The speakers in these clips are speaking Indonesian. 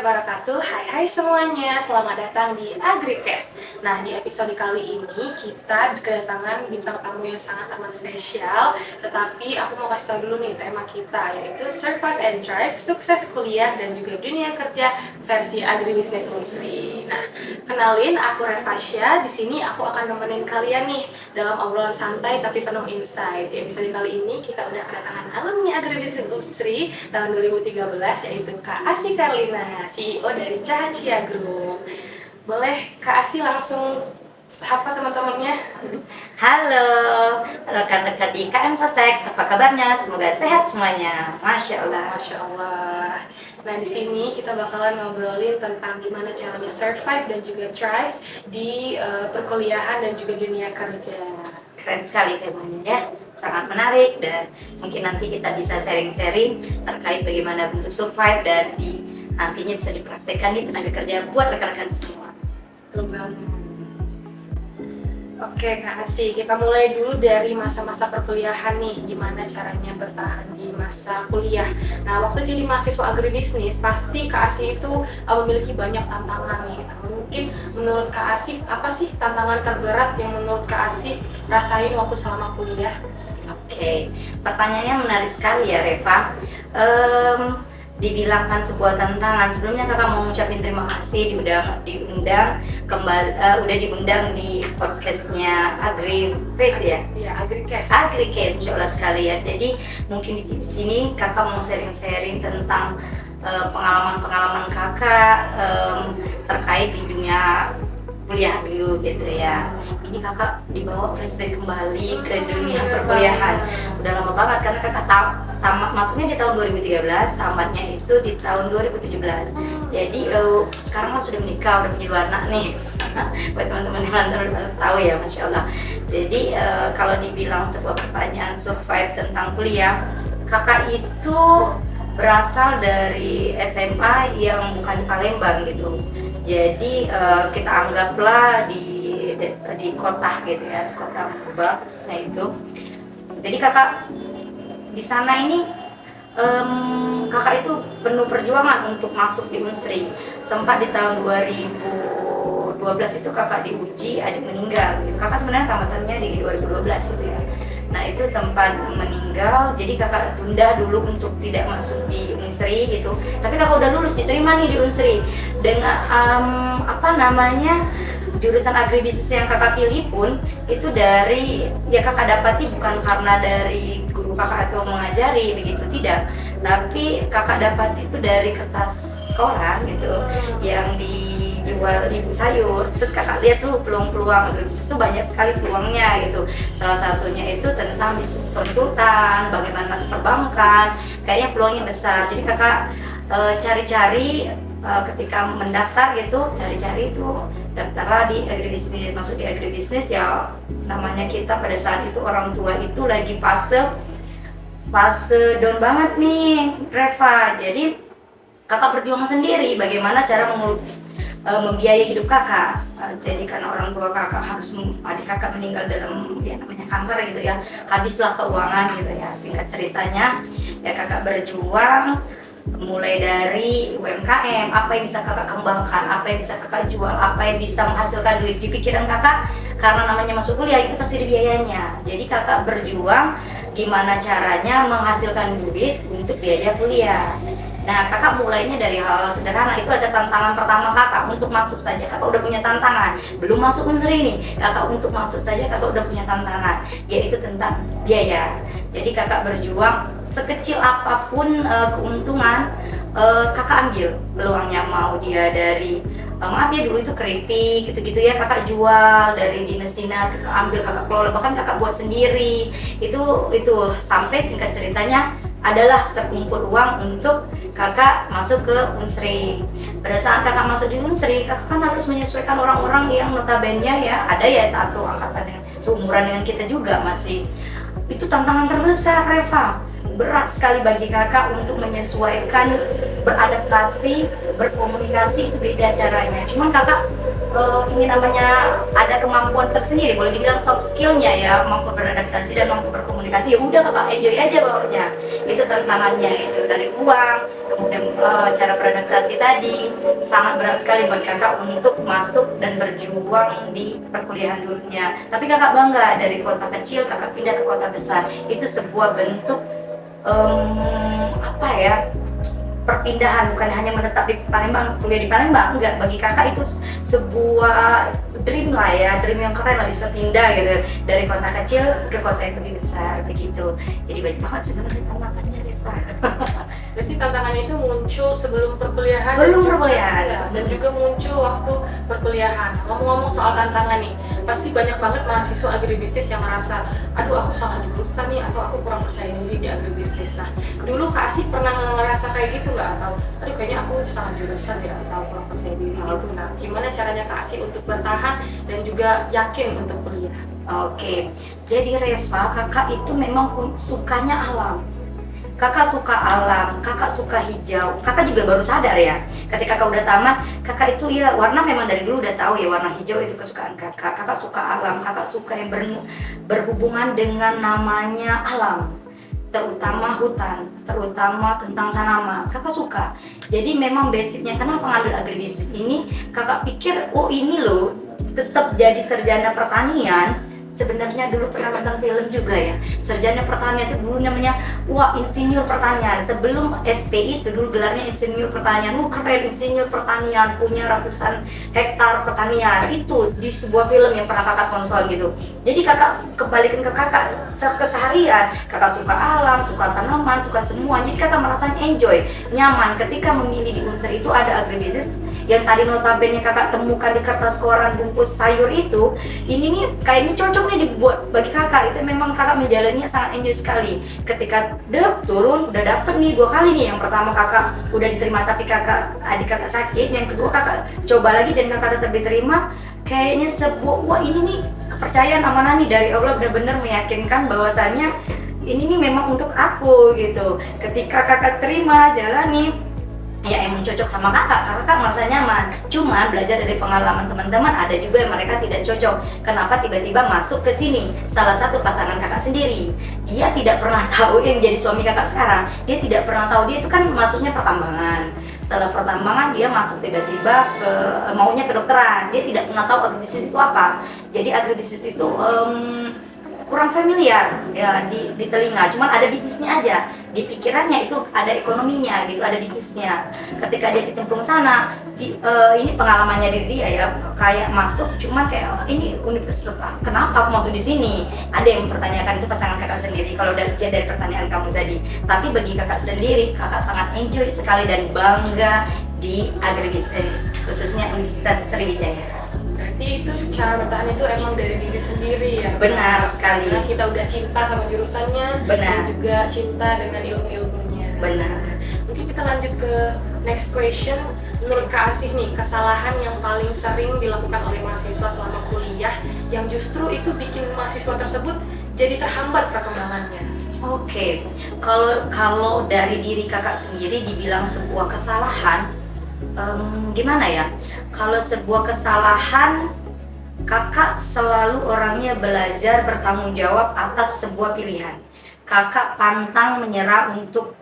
wabarakatuh. Hai semuanya, selamat datang di Agricast. Nah, di episode kali ini kita kedatangan bintang tamu yang sangat amat spesial. Tetapi aku mau kasih tahu dulu nih tema kita, yaitu Survive and Thrive, sukses kuliah dan juga dunia kerja versi Agribisnis Unsri. Nah, kenalin, aku Revasya. Di sini aku akan nemenin kalian nih dalam obrolan santai tapi penuh insight. Di episode kali ini kita udah kedatangan alumni Agribisnis Unsri tahun 2013, yaitu Kak Asih Karlina, CEO dari Cahacia Group. Boleh Kak Asih langsung sapa teman-temannya? Halo rekan-rekan di KM Sosek, apa kabarnya? Semoga sehat semuanya. Masya Allah. Masya Allah. Nah, di sini kita bakalan ngobrolin tentang gimana caranya survive dan juga thrive di perkuliahan dan juga dunia kerja. Keren sekali temanya ya, sangat menarik, dan mungkin nanti kita bisa sharing-sharing terkait bagaimana bentuk survive dan nantinya bisa dipraktekkan di tenaga kerja buat rekan-rekan semua. Betul banget. Oke Kak Asih, kita mulai dulu dari masa-masa perkuliahan nih, gimana caranya bertahan di masa kuliah. Nah, waktu jadi mahasiswa agribisnis, pasti Kak Asih itu memiliki banyak tantangan nih. Nah, mungkin menurut Kak Asih, apa sih tantangan terberat yang menurut Kak Asih rasain waktu selama kuliah? Oke, pertanyaannya menarik sekali ya Reva. Dibilangkan sebuah tantangan. Sebelumnya kakak mau ngucapin terima kasih diundang kembali, udah diundang di podcastnya Agribisnis ya. Iya, Agricast. Agricast, insya Allah sekali ya. Jadi mungkin di sini kakak mau sharing-sharing tentang pengalaman-pengalaman kakak terkait di dunia kuliah dulu gitu ya. Ini kakak dibawa flashback kembali ke dunia perkuliahan. Udah lama banget karena kakak tamat masuknya di tahun 2013, tamatnya itu di tahun 2017. Jadi sekarang kan sudah menikah, udah punya 2 anak nih. Buat teman-teman yang nonton tahu ya, Masya Allah. Jadi kalau dibilang sebuah pertanyaan survive tentang kuliah, kakak itu berasal dari SMA yang bukan di Palembang gitu. Jadi kita anggaplah di kota gitu ya, di kota Baksnya itu. Jadi kakak di sana ini kakak itu penuh perjuangan untuk masuk di Unsri. Sempat di tahun 2012 itu kakak diuji, adik meninggal gitu. Kakak sebenarnya tamatannya di 2012 gitu ya. Nah itu sempat meninggal, jadi kakak tunda dulu untuk tidak masuk di Unsri gitu. Tapi kakak udah lulus, diterima nih di Unsri dengan jurusan agribisnis yang kakak pilih pun itu dari ya kakak dapati bukan karena dari guru kakak atau mengajari begitu, tidak, tapi kakak dapati itu dari kertas koran gitu yang dijual ibu sayur. Terus kakak lihat dulu peluang-peluang agribisnis itu banyak sekali peluangnya gitu. Salah satunya itu tentang bisnis konsultan, bagaimana masuk perbankan, kayaknya peluangnya besar. Jadi kakak cari-cari ketika mendaftar gitu, cari-cari itu daftarlah di agribisnis. Masuk di agribisnis ya, namanya kita pada saat itu orang tua itu lagi fase down banget nih Reva. Jadi kakak berjuang sendiri bagaimana cara membiayai hidup kakak. Jadi karena orang tua kakak adik kakak meninggal dalam ya namanya kanker gitu ya, habislah keuangan gitu ya. Singkat ceritanya ya kakak berjuang mulai dari UMKM, apa yang bisa kakak kembangkan, apa yang bisa kakak jual, apa yang bisa menghasilkan duit. Di pikiran kakak, karena namanya masuk kuliah itu pasti ada biayanya. Jadi kakak berjuang gimana caranya menghasilkan duit untuk biaya kuliah. Nah kakak mulainya dari hal sederhana. Itu ada tantangan pertama kakak untuk masuk saja, kakak udah punya tantangan. Belum masuk Unsri nih, kakak untuk masuk saja kakak udah punya tantangan, yaitu tentang biaya. Jadi kakak berjuang sekecil apapun keuntungan kakak ambil peluangnya, mau dia dari maaf ya dulu itu keripik gitu-gitu ya kakak jual, dari dinas-dinas kakak ambil, kakak kelola, bahkan kakak buat sendiri itu sampai singkat ceritanya adalah terkumpul uang untuk kakak masuk ke Unsri. Pada saat kakak masuk di Unsri, kakak kan harus menyesuaikan orang-orang yang notabene ya ada ya satu angkatan yang seumuran dengan kita juga masih. Itu tantangan terbesar Reva. berat sekali bagi kakak untuk menyesuaikan, beradaptasi, berkomunikasi itu beda caranya. Cuman kakak ini namanya ada kemampuan tersendiri, boleh dibilang soft skillnya ya, mampu beradaptasi dan mampu berkomunikasi. Ya udah kakak enjoy aja bawanya. Itu tantangannya itu dari uang, kemudian cara beradaptasi tadi sangat berat sekali buat kakak untuk masuk dan berjuang di perkuliahan dunia. Tapi kakak bangga dari kota kecil kakak pindah ke kota besar. Itu sebuah bentuk apa ya, perpindahan, bukan hanya menetap di Palembang, kuliah di Palembang, enggak. Bagi kakak itu sebuah dream lah ya, dream yang keren lah, bisa pindah gitu dari kota kecil ke kota yang lebih besar begitu. Jadi banyak banget sebenarnya tantangannya, Reva. Berarti tantangannya itu muncul sebelum perkuliahan dan juga muncul waktu perkuliahan. Ngomong-ngomong soal tantangan nih, pasti banyak banget mahasiswa agribisnis yang merasa, aduh aku salah jurusan nih, atau aku kurang percaya diri di agribisnis. Nah, dulu Kak Asih pernah ngerasa kayak gitu nggak? Atau aduh kayaknya aku salah jurusan ya, atau kurang percaya diri gitu. Nah, gimana caranya Kak Asih untuk bertahan dan juga yakin untuk kuliah? Oke, jadi Reva, kakak itu memang sukanya alam. Kakak suka alam, kakak suka hijau. Kakak juga baru sadar ya, ketika kakak udah tamat, kakak itu ya warna memang dari dulu udah tahu ya, warna hijau itu kesukaan kakak. Kakak suka alam, kakak suka yang berhubungan dengan namanya alam, terutama hutan, terutama tentang tanaman. Kakak suka. Jadi memang basicnya kenapa ngambil agribisnis ini, kakak pikir oh ini loh tetap jadi sarjana pertanian. Sebenarnya dulu pernah nonton film juga ya, sarjana pertanian itu dulu namanya insinyur pertanian. Sebelum SP itu dulu gelarnya insinyur pertanian. Keren, insinyur pertanian, punya ratusan hektar pertanian. Itu di sebuah film yang pernah kakak tonton gitu. Jadi kakak kebalikan ke kakak keseharian, kakak suka alam, suka tanaman, suka semua. Jadi kakak merasa enjoy, nyaman ketika memilih di Unsur itu ada agribisnis yang tadi notabene kakak temukan di kertas koran bungkus sayur itu. Ini nih kayaknya cocok nih dibuat bagi kakak. Itu memang kakak menjalaninya sangat enjoy sekali. Ketika turun udah dapet nih 2 kali nih. Yang pertama kakak udah diterima tapi adik kakak sakit. Yang kedua kakak coba lagi dan kakak tetap diterima. Kayaknya sebuah ini nih kepercayaan, amanah nih dari Allah, benar-benar meyakinkan bahwasannya ini nih memang untuk aku gitu. Ketika kakak terima jalani, ya emang cocok sama kakak merasa nyaman. Cuma belajar dari pengalaman teman-teman, ada juga yang mereka tidak cocok. Kenapa tiba-tiba masuk ke sini? Salah satu pasangan kakak sendiri, dia tidak pernah tahu yang jadi suami kakak sekarang. Dia tidak pernah tahu, dia itu kan masuknya pertambangan. Setelah pertambangan dia masuk tiba-tiba ke maunya kedokteran. Dia tidak pernah tahu agribisnis itu apa. Jadi agribisnis itu kurang familiar ya di telinga, cuman ada bisnisnya aja. Di pikirannya itu ada ekonominya gitu, ada bisnisnya. Ketika dia kecemplung sana, ini pengalamannya dari dia ya, kayak masuk cuman kayak ini universitas, kenapa aku masuk di sini? Ada yang mempertanyakan, itu pasangan kakak sendiri kalau dari pertanyaan kamu tadi. Tapi bagi kakak sendiri, kakak sangat enjoy sekali dan bangga di agribisnis, khususnya Universitas Sriwijaya. Berarti itu cara bertahan itu emang dari diri sendiri ya? Benar sekali. Karena kita udah cinta sama jurusannya. Benar. Dan juga cinta dengan ilmu-ilmunya. Benar. Mungkin kita lanjut ke next question. Menurut Kak Asih nih, kesalahan yang paling sering dilakukan oleh mahasiswa selama kuliah yang justru itu bikin mahasiswa tersebut jadi terhambat perkembangannya? Oke, kalau dari diri kakak sendiri dibilang sebuah kesalahan, gimana ya? Kalau sebuah kesalahan, kakak selalu orangnya belajar bertanggung jawab atas sebuah pilihan. Kakak pantang menyerah untuk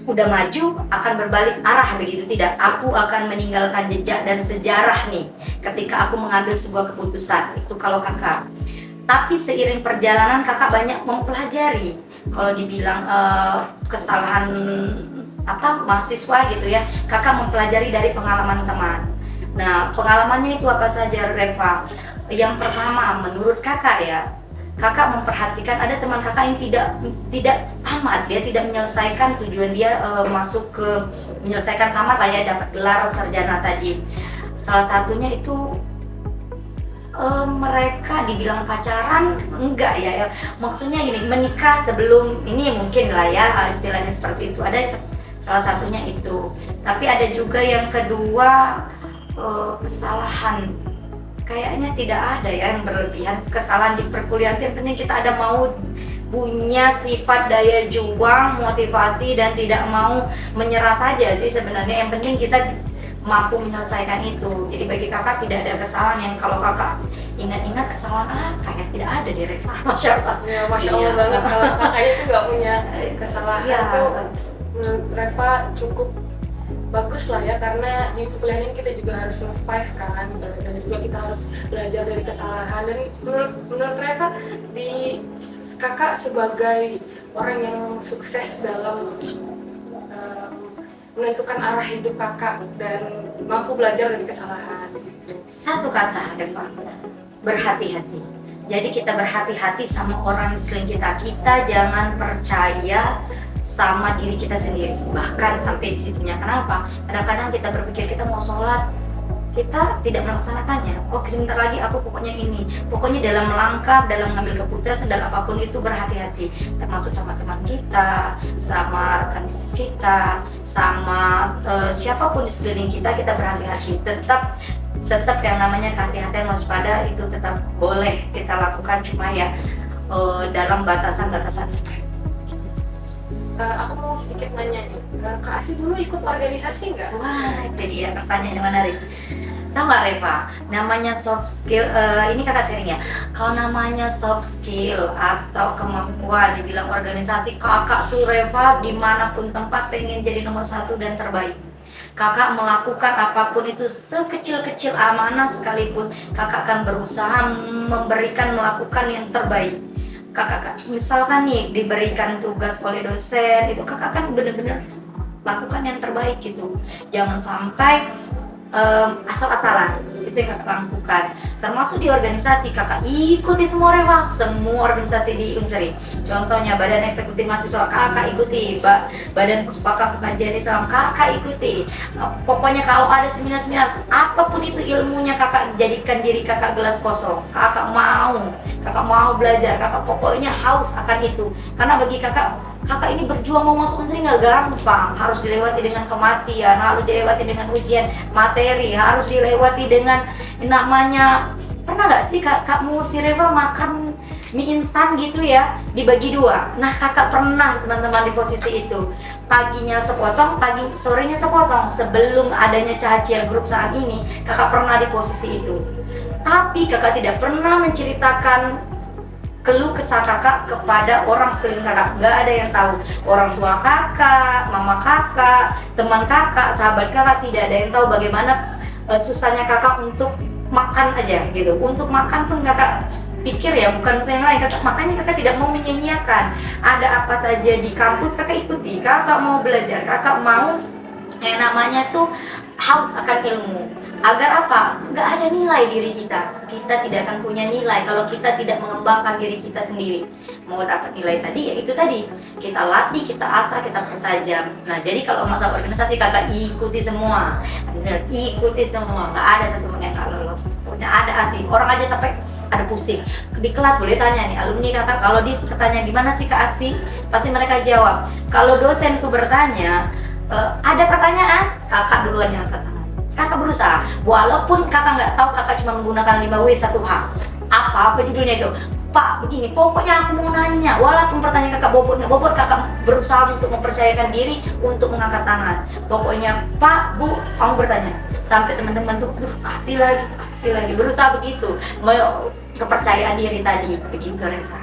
udah maju akan berbalik arah, begitu tidak. Aku akan meninggalkan jejak dan sejarah nih ketika aku mengambil sebuah keputusan. Itu kalau kakak. Tapi seiring perjalanan kakak banyak mempelajari. Kalau dibilang kesalahan mahasiswa gitu ya, kakak mempelajari dari pengalaman teman. Nah, pengalamannya itu apa saja, Reva? Yang pertama, menurut kakak ya, kakak memperhatikan ada teman kakak yang tidak tamat, dia tidak menyelesaikan tujuan dia masuk ke menyelesaikan tamat lah ya, dapat gelar sarjana tadi. Salah satunya itu mereka dibilang pacaran enggak ya, maksudnya gini, menikah sebelum ini mungkin lah ya, istilahnya seperti itu. Ada salah satunya itu. Tapi ada juga yang kedua, kesalahan kayaknya tidak ada ya yang berlebihan kesalahan di perkuliahan. Yang penting kita ada mau, punya sifat daya juang, motivasi, dan tidak mau menyerah saja sih sebenarnya. Yang penting kita mampu menyelesaikan itu. Jadi bagi kakak tidak ada kesalahan yang kalau kakak ingat-ingat kesalahan kayak tidak ada di Reva. Masya Allah. Ya, Masya Allah banget kalau kakaknya tuh nggak punya kesalahan tuh. Menurut Reva cukup bagus lah ya, karena di kuliah ini kita juga harus survive kan, dan juga kita harus belajar dari kesalahan. Dan menurut Reva, di kakak sebagai orang yang sukses dalam menentukan arah hidup kakak dan mampu belajar dari kesalahan. Satu kata Reva, berhati-hati. Jadi kita berhati-hati sama orang di sekeliling kita. Kita jangan percaya sama diri kita sendiri, bahkan sampai di situnya. Kenapa? Kadang-kadang kita berpikir kita mau sholat, kita tidak melaksanakannya. Oke, sebentar lagi aku pokoknya ini. Pokoknya dalam melangkah, dalam mengambil keputusan, dalam apapun itu berhati-hati. Termasuk sama teman kita, sama rekan bisnis kita, sama siapapun di sekeliling kita, kita berhati-hati. Tetap yang namanya kehati-hatian, waspada itu tetap boleh kita lakukan, cuma ya dalam batasan-batasan. Aku mau sedikit nanya nih, Kak Asi dulu ikut organisasi nggak? Wah, jadi ya pertanyaan yang menarik. Tahu nggak Reva, namanya soft skill, ini kakak sharing ya. Kalau namanya soft skill atau kemampuan dibilang organisasi, kakak tuh Reva dimanapun tempat pengen jadi nomor 1 dan terbaik. Kakak melakukan apapun itu, sekecil-kecil amanah sekalipun, kakak akan berusaha memberikan, melakukan yang terbaik. Kakak misalkan nih diberikan tugas oleh dosen, itu kakak kan bener-bener lakukan yang terbaik gitu. Jangan sampai asal-asalan, itu yang kakak lakukan. Termasuk di organisasi, kakak ikuti semua Reva, semua organisasi di Unsri. Contohnya badan eksekutif mahasiswa kakak ikuti, badan pakar pengajian Islam kakak ikuti. Pokoknya kalau ada seminar-seminar apapun itu ilmunya, kakak jadikan diri kakak gelas kosong. Kakak mau belajar, kakak pokoknya haus akan itu. Karena bagi kakak ini berjuang mau masuk Unsri nggak gampang, harus dilewati dengan kematian, harus dilewati dengan ujian materi, harus dilewati dengan namanya, pernah nggak sih kakakmu si Reva makan mie instan gitu ya, dibagi 2. Nah kakak pernah teman-teman di posisi itu, paginya sepotong, sorenya sepotong. Sebelum adanya Cahaya Group saat ini, kakak pernah di posisi itu. Tapi kakak tidak pernah menceritakan keluh kesah kakak kepada orang sekeliling kakak. Nggak ada yang tahu. Orang tua kakak, mama kakak, teman kakak, sahabat kakak, tidak ada yang tahu bagaimana susahnya kakak untuk makan aja gitu. Untuk makan pun kakak pikir ya, bukan untuk yang lain. Makanya kakak tidak mau menyia-nyiakan. Ada apa saja di kampus kakak ikuti. Kakak mau belajar, kakak mau yang namanya tuh haus akan ilmu. Agar apa? Nggak ada nilai diri kita. Kita tidak akan punya nilai kalau kita tidak mengembangkan diri kita sendiri. Mau dapat nilai tadi, ya itu tadi. Kita latih, kita asah, kita pertajam. Nah, jadi kalau masalah organisasi kakak ikuti semua. Ikuti semua. Nggak ada satu yang nggak lolos. Pokoknya ada asih. Orang aja sampai ada pusing. Di kelas boleh tanya nih, alumni kakak, kalau bertanya gimana sih Kak Asi? Pasti mereka jawab. Kalau dosen tuh bertanya, ada pertanyaan, kakak duluan yang angkat tangan. Kakak berusaha, walaupun kakak nggak tahu, kakak cuma menggunakan 5W1H. Apa judulnya itu? Pak, begini, pokoknya aku mau nanya. Walaupun pertanyaan kakak bobot nggak bobot, kakak berusaha untuk mempercayakan diri untuk mengangkat tangan. Pokoknya Pak, Bu, kamu bertanya. Sampai teman-teman tuh, kasih lagi. Berusaha begitu, kepercayaan diri tadi, begitu Reva.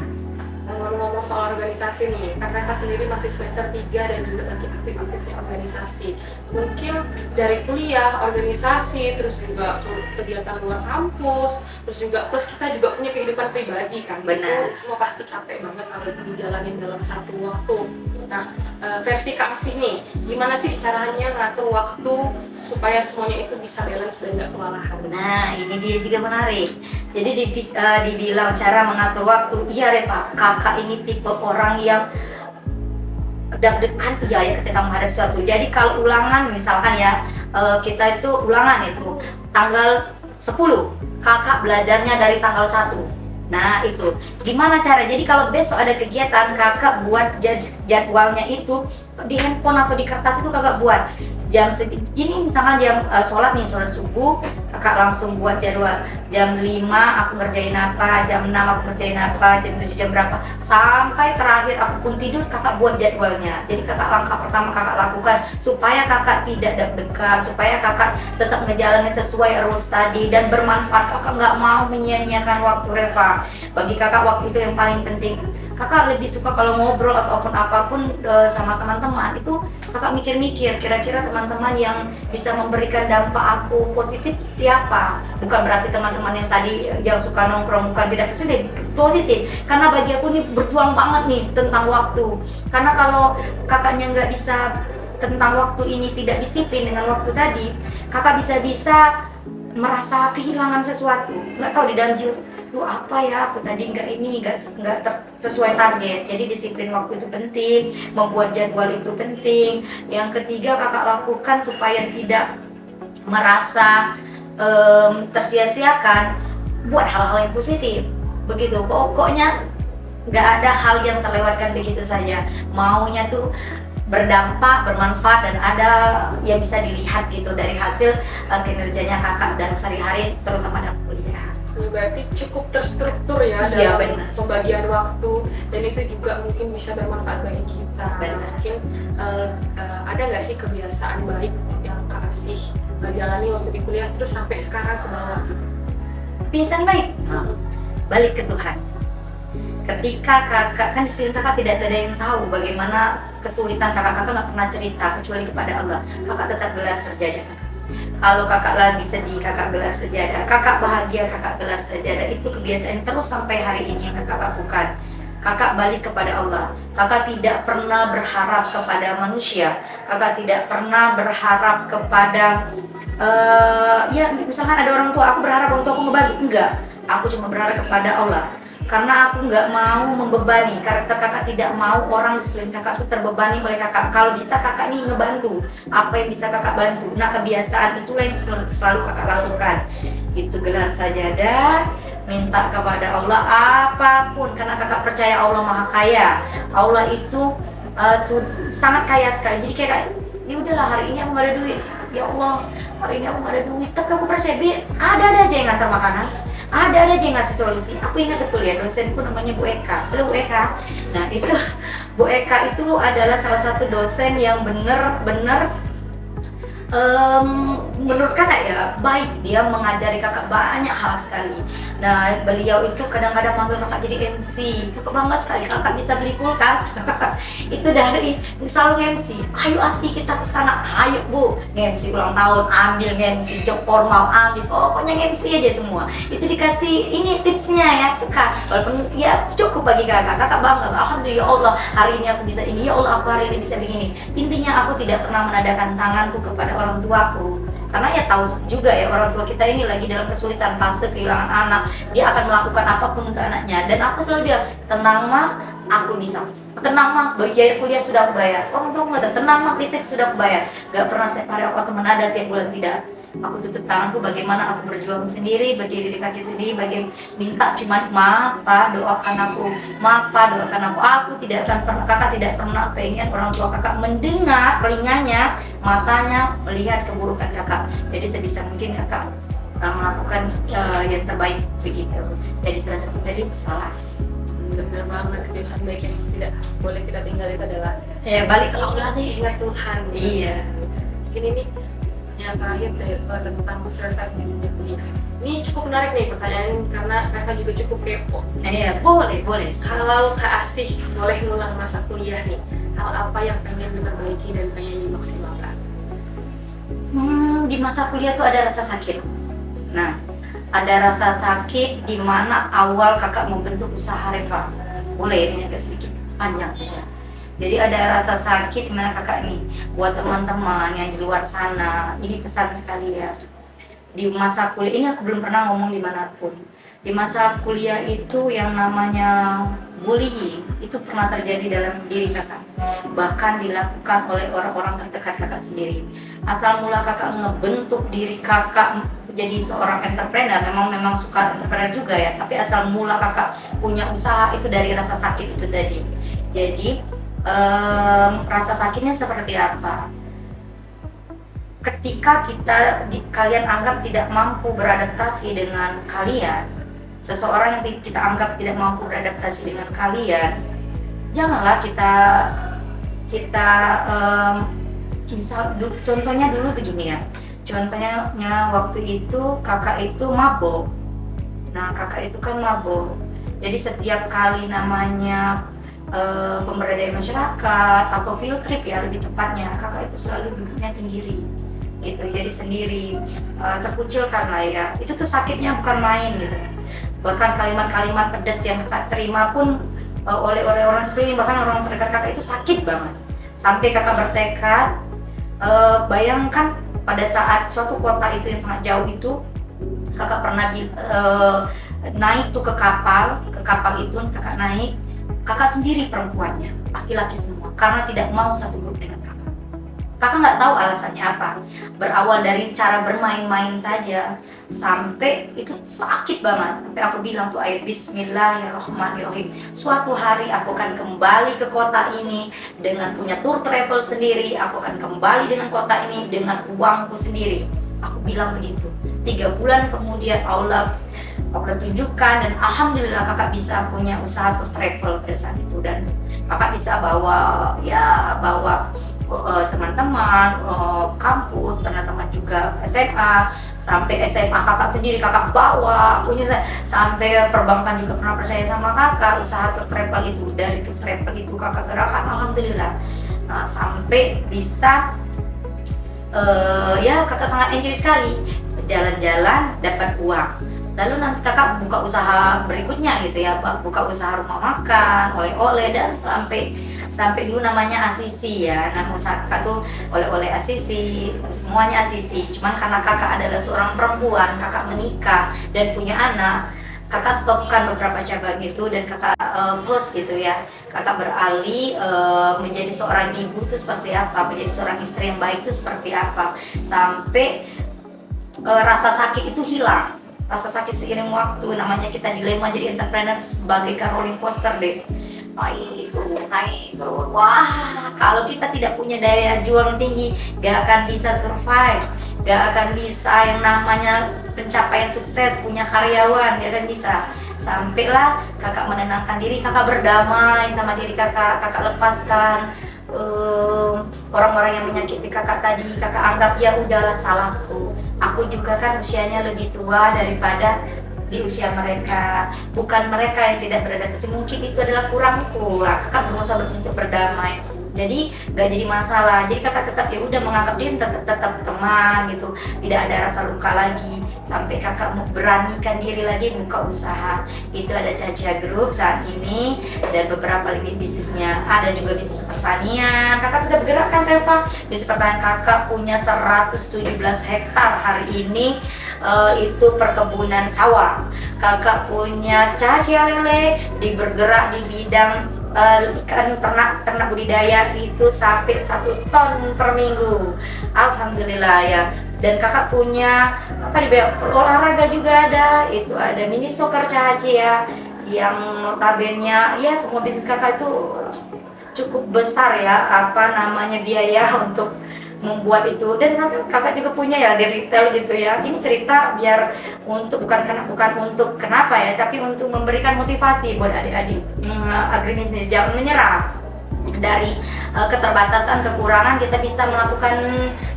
Ngomong-ngomong soal organisasi nih, karena Reva sendiri masih semester 3 dan juga lagi aktif-aktifnya organisasi. Mungkin dari kuliah, organisasi, terus juga kegiatan luar kampus, terus juga plus kita juga punya kehidupan pribadi kan. Benar. Itu semua pasti capek banget kalau dijalanin dalam satu waktu. Nah, versi Kak Asih nih, gimana sih caranya ngatur waktu supaya semuanya itu bisa balance dan gak kewalahan? Nah, ini dia juga menarik. Jadi dibilang cara mengatur waktu, iya Reva, kakak ini tipe orang yang deg-degan iya ya ketika menghadapi sesuatu. Jadi kalau ulangan misalkan ya, kita itu ulangan itu tanggal 10, kakak belajarnya dari tanggal 1. Nah itu gimana cara? Jadi kalau besok ada kegiatan, kakak buat jadwalnya itu di handphone atau di kertas itu kakak buat. jam segini misalkan jam sholat subuh, kakak langsung buat jadwal jam 5 aku ngerjain apa, jam 6 aku ngerjain apa, jam 7 jam berapa, sampai terakhir aku pun tidur kakak buat jadwalnya. Jadi kakak langkah pertama kakak lakukan supaya kakak tidak deg-degan, supaya kakak tetap ngejalanin sesuai rules tadi dan bermanfaat. Kakak nggak mau menyia-nyiakan waktu Reva. Bagi kakak waktu itu yang paling penting. Kakak lebih suka kalau ngobrol ataupun apapun sama teman-teman itu kakak mikir-mikir kira-kira teman-teman yang bisa memberikan dampak aku positif siapa. Bukan berarti teman-teman yang tadi yang suka nongkrong bukan tidak positif, karena bagi aku ini berjuang banget nih tentang waktu. Karena kalau kakaknya nggak bisa tentang waktu ini, tidak disiplin dengan waktu tadi, kakak bisa-bisa merasa kehilangan sesuatu, nggak tahu di dalam jiwa apa ya aku tadi nggak sesuai target. Jadi disiplin waktu itu penting, membuat jadwal itu penting. Yang ketiga kakak lakukan supaya tidak merasa tersia-siakan, buat hal-hal yang positif. Begitu, pokoknya nggak ada hal yang terlewatkan begitu saja. Maunya tuh berdampak, bermanfaat, dan ada yang bisa dilihat gitu dari hasil kinerjanya kakak dalam sehari-hari, terutama dalam kuliah. Ya, berarti cukup terstruktur ya Iya, dalam benar. pembagian waktu, dan itu juga mungkin bisa bermanfaat bagi kita. Benar. Mungkin ada nggak sih kebiasaan baik yang Kak Asih jalani waktu di kuliah terus sampai sekarang ke bawah? Kebiasaan baik, balik ke Tuhan. Ketika kakak, kan istilah kakak tidak ada yang tahu bagaimana kesulitan kakak nggak pernah cerita kecuali kepada Allah. Kakak tetap gelar sajadah. Kalau kakak lagi sedih, kakak gelar sajadah. Kakak bahagia, kakak gelar sajadah. Itu kebiasaan terus sampai hari ini yang kakak lakukan. Kakak balik kepada Allah. Kakak tidak pernah berharap kepada manusia. Kakak tidak pernah berharap kepada ya misalkan ada orang tua, aku berharap orang tua aku ngebagi. Enggak, aku cuma berharap kepada Allah. Karena aku nggak mau membebani, karakter kakak tidak mau orang di sekeliling kakak itu terbebani oleh kakak. Kalau bisa kakak nih ngebantu, apa yang bisa kakak bantu. Nah kebiasaan itulah yang selalu kakak lakukan. Itu gelar sajadah, minta kepada Allah apapun, karena kakak percaya Allah Maha Kaya. Allah itu sangat kaya sekali. Jadi kayak ya udahlah, hari ini aku nggak ada duit, ya Allah hari ini aku nggak ada duit, tapi aku percaya ada aja yang ngantar makanan, ada aja yang ngasih solusi. Aku ingat betul ya, dosenku namanya Bu Eka. Halo Bu Eka. Nah itu Bu Eka itu adalah salah satu dosen yang bener-bener menurut kakak ya baik. Dia mengajari kakak banyak hal sekali. Nah beliau itu kadang-kadang manggil kakak jadi MC. Kakak bangga sekali kakak bisa beli kulkas. Itu dari selalu MC. Ayo Asih kita kesana. Ayo Bu, MC ulang tahun ambil, MC job formal ambil, pokoknya MC aja semua. Itu dikasih ini tipsnya ya, suka. Walaupun ya cukup bagi kakak. Kakak bangga. Alhamdulillah ya Allah hari ini aku bisa ini, ya Allah aku hari ini bisa begini. Intinya aku tidak pernah menadakan tanganku kepada orang tuaku, karena ya tahu juga ya orang tua kita ini lagi dalam kesulitan fase kehilangan anak. Dia akan melakukan apapun untuk anaknya, dan aku selalu bilang tenang mah, aku bisa. Tenang mah, biaya kuliah sudah aku bayar. Orang tua nggak, tenang mah, listrik sudah aku bayar. Gak pernah setiap hari aku menada tiap bulan, tidak. Aku tutup tanganku, bagaimana aku berjuang sendiri, berdiri di kaki sendiri, minta cuma maaf Pak, doakan aku, maaf Pak, doakan aku. Aku tidak akan pernah, kakak tidak pernah pengen orang tua kakak mendengar, telinganya, matanya melihat keburukan kakak. Jadi sebisa mungkin kakak melakukan yang terbaik begitu. Jadi salah satu dari salah. Benar banget, kebiasaan baik yang tidak boleh kita tinggal itu adalah Ya balik ke Allah nih. ingat Tuhan. Iya. Mungkin ini yang terakhir dari tentang masyarakat di dunia kuliah. Ini cukup menarik nih pertanyaan karena kakak juga cukup kepo. Iya, boleh. Kalau Kak Asih boleh ngulang masa kuliah nih, hal apa yang pengen diperbaiki dan pengen dimaksimalkan? Di masa kuliah tuh ada rasa sakit. Nah, ada rasa sakit di mana awal kakak membentuk usaha Reva. Boleh ini agak sedikit panjang ya. Jadi ada rasa sakit di mana kakak nih, buat teman-teman yang di luar sana, ini pesan sekali ya. Di masa kuliah ini aku belum pernah ngomong dimanapun. Di masa kuliah itu yang namanya bullying itu pernah terjadi dalam diri kakak. Bahkan dilakukan oleh orang-orang terdekat kakak sendiri. Asal mula kakak ngebentuk diri kakak jadi seorang entrepreneur, memang suka entrepreneur juga ya. Tapi asal mula kakak punya usaha itu dari rasa sakit itu tadi. Jadi rasa sakitnya seperti apa? ketika kalian anggap tidak mampu beradaptasi dengan kalian, seseorang yang kita anggap tidak mampu beradaptasi dengan kalian, janganlah kita contohnya dulu begini ya. Contohnya waktu itu kakak itu mabok. Nah, kakak itu kan mabok. Jadi setiap kali namanya pemberdayaan masyarakat atau field trip ya lebih tepatnya, kakak itu selalu duduknya sendiri gitu, jadi sendiri, terkucil karena ya itu tuh sakitnya bukan main gitu. Bahkan kalimat-kalimat pedas yang kakak terima pun oleh orang sekeliling, bahkan orang terdekat kakak itu sakit banget. Sampai kakak bertekad, bayangkan pada saat suatu kota itu yang sangat jauh itu, kakak pernah naik tuh ke kapal itu kakak naik, kakak sendiri perempuannya, laki-laki semua, karena tidak mau satu grup dengan kakak. Kakak nggak tahu alasannya apa. Berawal dari cara bermain-main saja, sampai itu sakit banget. Sampai aku bilang tuh air Bismillahirrahmanirrahim. Suatu hari aku akan kembali ke kota ini dengan punya tour travel sendiri. Aku akan kembali dengan kota ini dengan uangku sendiri. Aku bilang begitu. 3 bulan kemudian Allah tunjukkan, dan alhamdulillah kakak bisa punya usaha tour travel pada saat itu, dan kakak bisa bawa teman-teman kampus, teman-teman juga SMA, sampai SMA kakak sendiri kakak bawa punya, sampai perbankan juga pernah percaya sama kakak usaha tour travel itu. Dari tour travel itu kakak gerakan alhamdulillah, sampai bisa ya kakak sangat enjoy sekali jalan-jalan dapat uang. Lalu nanti kakak buka usaha berikutnya gitu ya, buka usaha rumah makan, oleh-oleh, dan sampai dulu namanya Asisi ya. Nama usaha kakak tuh oleh-oleh Asisi, semuanya Asisi. Cuman karena kakak adalah seorang perempuan, kakak menikah dan punya anak, kakak stopkan beberapa cabang gitu, dan kakak close gitu ya. Kakak beralih menjadi seorang ibu itu seperti apa, menjadi seorang istri yang baik itu seperti apa, sampai rasa sakit itu hilang. Rasa sakit seiring waktu, namanya kita dilema jadi entrepreneur sebagai rolling coaster deh. Naik turun. Wah, kalau kita tidak punya daya juang tinggi, gak akan bisa survive, gak akan bisa yang namanya pencapaian sukses, punya karyawan, gak akan bisa. Sampailah kakak menenangkan diri, kakak berdamai sama diri kakak lepaskan orang-orang yang menyakiti kakak tadi. Kakak anggap ya udahlah, salahku. Aku juga kan usianya lebih tua daripada di usia mereka. Bukan mereka yang tidak beradaptasi, mungkin itu adalah kurangku. Kakak berusaha untuk berdamai. Jadi gak jadi masalah. Jadi kakak tetap ya udah menganggap dia tetap teman gitu. Tidak ada rasa luka lagi. Sampai kakak mau beranikan diri lagi buka usaha. Itu ada Cacia Group saat ini, dan beberapa lini bisnisnya. Ada juga bisnis pertanian. Kakak tetap gerakkan Reva. Bisnis pertanian kakak punya 117 hektar hari ini. Itu perkebunan sawah. Kakak punya Cacia Lele, bergerak di bidang ikan ternak budidaya itu sampai 1 ton per minggu, alhamdulillah ya. Dan kakak punya di bidang olahraga juga ada, itu ada mini soccer Caci ya, yang notabene ya semua bisnis kakak itu cukup besar ya, biaya untuk membuat itu. Dan kakak juga punya ya di retail gitu ya. Ini cerita biar bukan untuk kenapa ya, tapi untuk memberikan motivasi buat adik-adik agribisnis. Jangan menyerah. Dari keterbatasan, kekurangan, kita bisa melakukan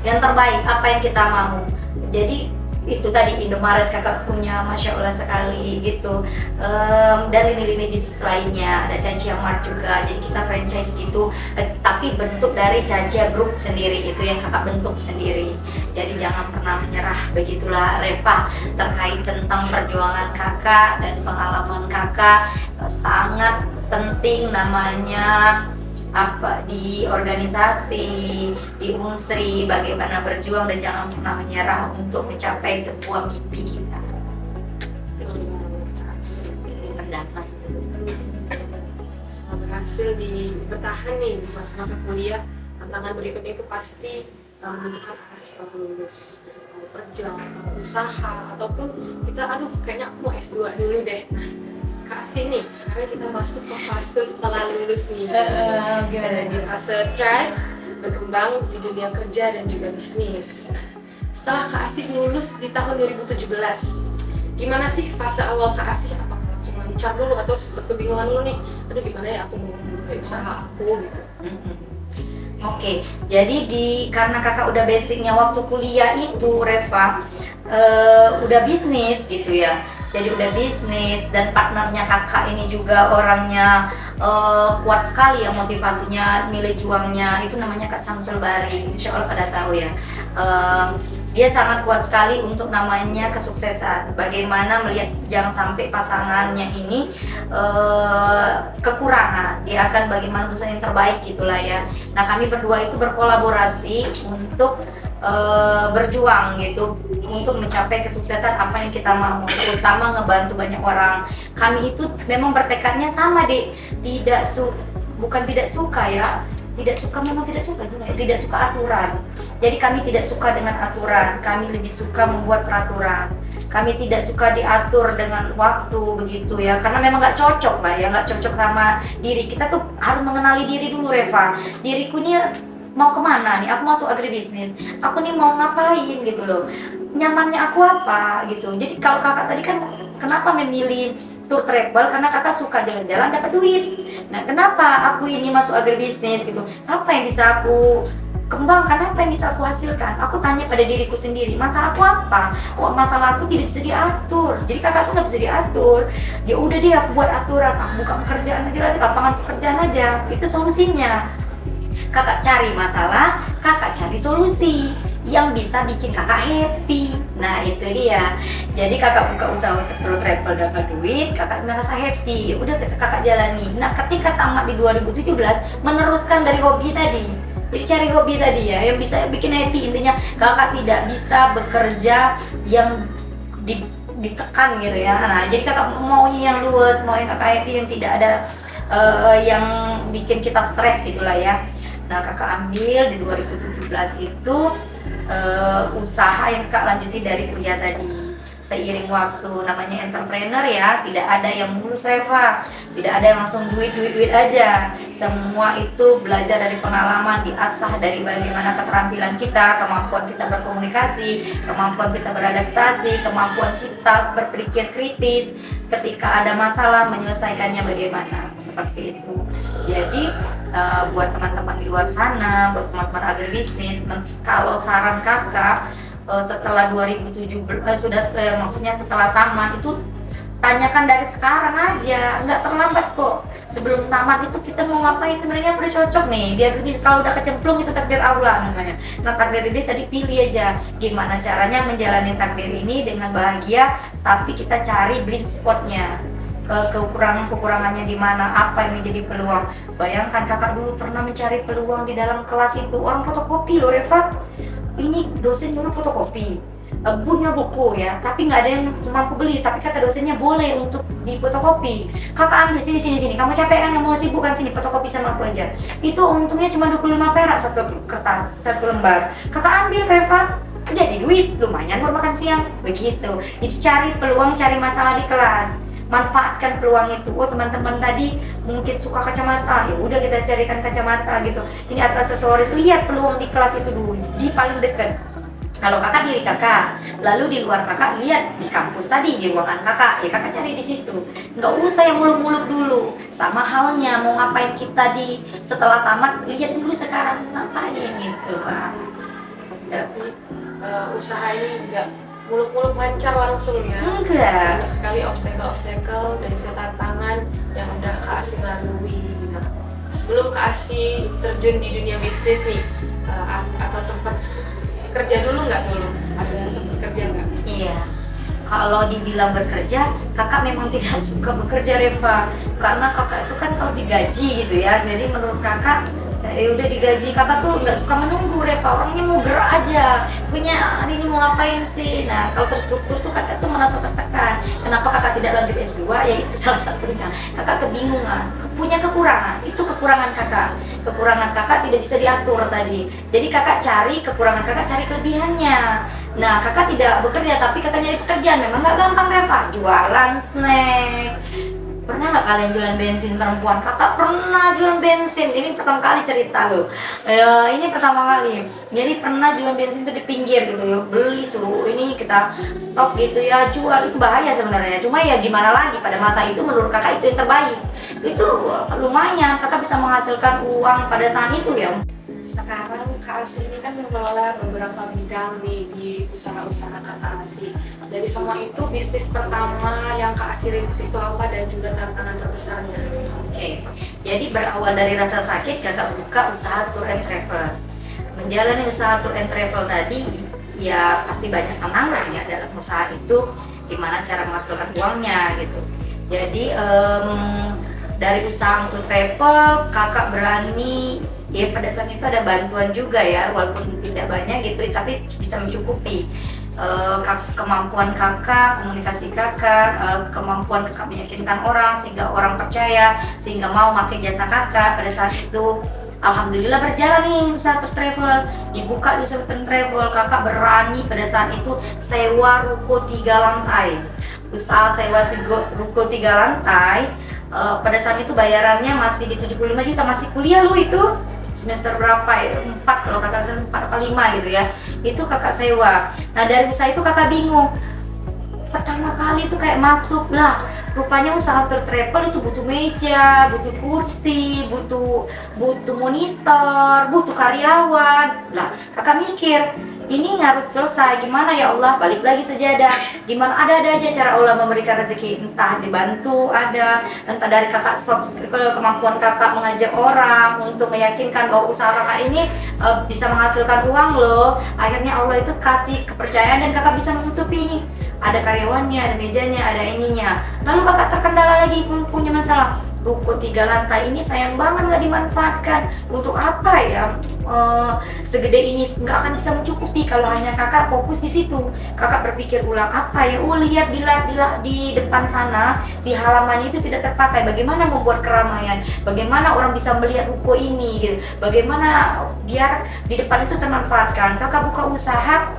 yang terbaik apa yang kita mau. Jadi itu tadi Indomaret kakak punya, masya Allah sekali gitu. Dan lini-lini bisnis lainnya ada Cacia Mart juga, jadi kita franchise gitu, tapi bentuk dari Cacia Group sendiri, itu yang kakak bentuk sendiri. Jadi jangan pernah menyerah. Begitulah Reva terkait tentang perjuangan kakak dan pengalaman kakak. Sangat penting namanya di organisasi, di Unsri, bagaimana berjuang dan jangan pernah menyerah untuk mencapai sebuah mimpi kita. Setelah berhasil bertahan nih di masa-masa kuliah, tantangan berikutnya itu pasti menentukan arah setelah lulus, mau kerja, mau usaha, ataupun kita kayaknya aku mau S2 dulu deh. Kak Sini, sekarang kita masuk ke fase setelah lulus nih. Gimana di fase drive berkembang di dunia kerja dan juga bisnis. Nah, setelah Kak Asih lulus di tahun 2017, gimana sih fase awal Kak Asih? Apakah langsung lancar dulu atau sempat kebingungan dulu nih? Aduh gimana ya aku mau mulai usaha aku gitu. Oke, jadi karena kakak udah basicnya waktu kuliah itu Reva udah bisnis gitu ya. Jadi udah bisnis dan partnernya kakak ini juga orangnya kuat sekali ya, motivasinya, nilai juangnya itu namanya Kak Samsul Bari. Insya Allah pada tahu ya. Dia sangat kuat sekali untuk namanya kesuksesan. Bagaimana melihat jangan sampai pasangannya ini kekurangan, dia akan bagaimana berusaha yang terbaik gitulah ya. Nah kami berdua itu berkolaborasi untuk berjuang gitu untuk mencapai kesuksesan apa yang kita mau, terutama ngebantu banyak orang. Kami itu memang bertekadnya sama deh, bukan tidak suka ya, memang tidak suka juga ya, tidak suka aturan. Jadi kami tidak suka dengan aturan, kami lebih suka membuat peraturan. Kami tidak suka diatur dengan waktu begitu ya, karena memang nggak cocok lah ya, nggak cocok sama diri kita tuh. Harus mengenali diri dulu Reva, diriku nih mau kemana nih, aku masuk agribisnis, aku nih mau ngapain gitu loh, nyamannya aku apa gitu. Jadi kalau kakak tadi kan kenapa memilih tour travel, karena kakak suka jalan-jalan dapat duit. Nah kenapa aku ini masuk agribisnis gitu, apa yang bisa aku kembangkan, apa yang bisa aku hasilkan. Aku tanya pada diriku sendiri, masalahku apa? Oh masalah aku tidak bisa diatur. Jadi kakak tuh nggak bisa diatur. Ya udah deh aku buat aturan, aku buka pekerjaan aja, lapangan pekerjaan aja, itu solusinya. Kakak cari masalah, kakak cari solusi yang bisa bikin kakak happy. Nah itu dia. Jadi kakak buka usaha tour travel dapat duit, kakak merasa happy. Udah kakak jalani. Nah ketika tamat di 2017, meneruskan dari hobi tadi. Jadi cari hobi tadi ya, yang bisa bikin happy. Intinya kakak tidak bisa bekerja yang ditekan gitu ya. Nah jadi kakak maunya yang luas, mau yang kakak happy, yang tidak ada yang bikin kita stres gitulah ya. Nah kakak ambil di 2017 itu usaha yang kakak lanjuti dari kuliah tadi. Seiring waktu, namanya entrepreneur ya, tidak ada yang mulus Reva, tidak ada yang langsung duit aja. Semua itu belajar dari pengalaman, diasah dari bagaimana keterampilan kita, kemampuan kita berkomunikasi, kemampuan kita beradaptasi, kemampuan kita berpikir kritis ketika ada masalah, menyelesaikannya bagaimana, seperti itu. Jadi buat teman-teman di luar sana, buat teman-teman agribisnis, kalau saran kakak setelah 2017 maksudnya setelah tamat itu tanyakan dari sekarang aja, nggak terlambat kok. Sebelum tamat itu kita mau ngapain sebenarnya udah cocok nih. Dia kalau udah kecemplung itu takdir Allah namanya. Nah takdir ini tadi pilih aja gimana caranya menjalani takdir ini dengan bahagia, tapi kita cari blind spotnya. Kekurangannya di mana, apa yang menjadi peluang. Bayangkan kakak dulu pernah mencari peluang di dalam kelas itu, orang fotokopi loh Reva. Ini dosen dulu fotokopi, punya buku ya, tapi nggak ada yang mampu beli, tapi kata dosennya boleh untuk di fotokopi. Kakak ambil sini, kamu capek kan, mau sibuk kan, sini fotokopi sama aku aja. Itu untungnya cuma 25 perak satu kertas, satu lembar. Kakak ambil Reva, jadi duit, lumayan buat makan siang, begitu. Jadi cari peluang, cari masalah di kelas, manfaatkan peluang itu. Oh teman-teman tadi mungkin suka kacamata, ya udah kita carikan kacamata gitu. Ini atau aksesoris, lihat peluang di kelas itu dulu, di paling dekat. Kalau kakak diri kakak, lalu di luar kakak lihat di kampus tadi, di ruangan kakak, ya kakak cari di situ. Nggak usah yang muluk-muluk dulu. Sama halnya mau ngapain kita di setelah tamat, lihat dulu sekarang ngapain gitu Pak. Berarti usaha ini nggak muluk-muluk lancar langsung ya? Enggak. Banyak sekali obstacle dan juga tantangan yang udah Kak Asih lalui. Nah, sebelum Kak Asih terjun di dunia bisnis nih, atau sempat kerja dulu nggak dulu? Ada sempat kerja nggak? Iya. Kalau dibilang bekerja, kakak memang tidak suka bekerja Reva, karena kakak itu kan kalau digaji gitu ya. Jadi menurut kakak udah digaji, kakak tuh nggak suka menunggu Reva, orangnya mau gerak aja, punya hari ini mau ngapain sih. Nah kalau terstruktur tuh kakak tuh merasa tertekan. Kenapa kakak tidak lanjut S2? Ya itu salah satunya, kakak kebingungan, punya kekurangan. Itu kekurangan kakak tidak bisa diatur tadi. Jadi kakak cari kekurangan kakak, cari kelebihannya. Nah kakak tidak bekerja tapi kakak nyari pekerjaan, memang nggak gampang Reva. Jualan snack, Pernah nggak kalian jualan bensin perempuan? Kakak pernah jualan bensin. Ini pertama kali cerita loh. Ini pertama kali. Jadi pernah jualan bensin itu di pinggir gitu ya. Beli suruh ini kita stok gitu ya, jual. Itu bahaya sebenarnya. Cuma ya gimana lagi, pada masa itu menurut kakak itu yang terbaik. Itu lumayan, kakak bisa menghasilkan uang pada saat itu ya. Sekarang Kak Asi ini kan mengelola beberapa bidang nih di usaha-usaha Kak Asi. Dari semua itu, bisnis pertama yang Kak Asi rintis itu apa dan juga tantangan terbesarnya? Oke, jadi berawal dari rasa sakit, kakak buka usaha tour and travel. Menjalani usaha tour and travel tadi, ya pasti banyak tantangan ya dalam usaha itu, gimana cara menghasilkan uangnya gitu. Jadi dari usaha untuk travel, kakak berani, ya pada saat itu ada bantuan juga ya, walaupun tidak banyak gitu, tapi bisa mencukupi kemampuan kakak, komunikasi kakak, kemampuan kakak meyakinkan orang sehingga orang percaya, sehingga mau pakai jasa kakak. Pada saat itu alhamdulillah berjalan nih usaha tour travel, dibuka di usaha tour travel. Kakak berani pada saat itu sewa ruko 3 lantai. Usaha sewa ruko 3 lantai, pada saat itu bayarannya masih di 75 juta, masih kuliah lu itu. Semester berapa ya? 4 kalau kakak salah, 4 atau 5 gitu ya. Itu kakak sewa. Nah dari usaha itu kakak bingung. Pertama kali itu kayak masuk lah. Rupanya usaha tour travel itu butuh meja, butuh kursi, butuh monitor, butuh karyawan. Lah kakak mikir, ini harus selesai, gimana ya Allah, balik lagi sejadah. Gimana ada aja cara Allah memberikan rezeki, entah dibantu ada, entah dari kakak kemampuan kakak mengajak orang untuk meyakinkan bahwa usaha kakak ini bisa menghasilkan uang loh. Akhirnya Allah itu kasih kepercayaan dan kakak bisa menutupi ini. Ada karyawannya, ada mejanya, ada ininya. Lalu kakak terkendala lagi, punya masalah. Ruko 3 lantai ini sayang banget nggak dimanfaatkan. Untuk apa ya? Segede ini nggak akan bisa mencukupi kalau hanya kakak fokus di situ. Kakak berpikir ulang, apa ya? Lihat di depan sana, di halamannya itu tidak terpakai. Bagaimana membuat keramaian? Bagaimana orang bisa melihat ruko ini? Gitu. Bagaimana biar di depan itu termanfaatkan? Kakak buka usaha.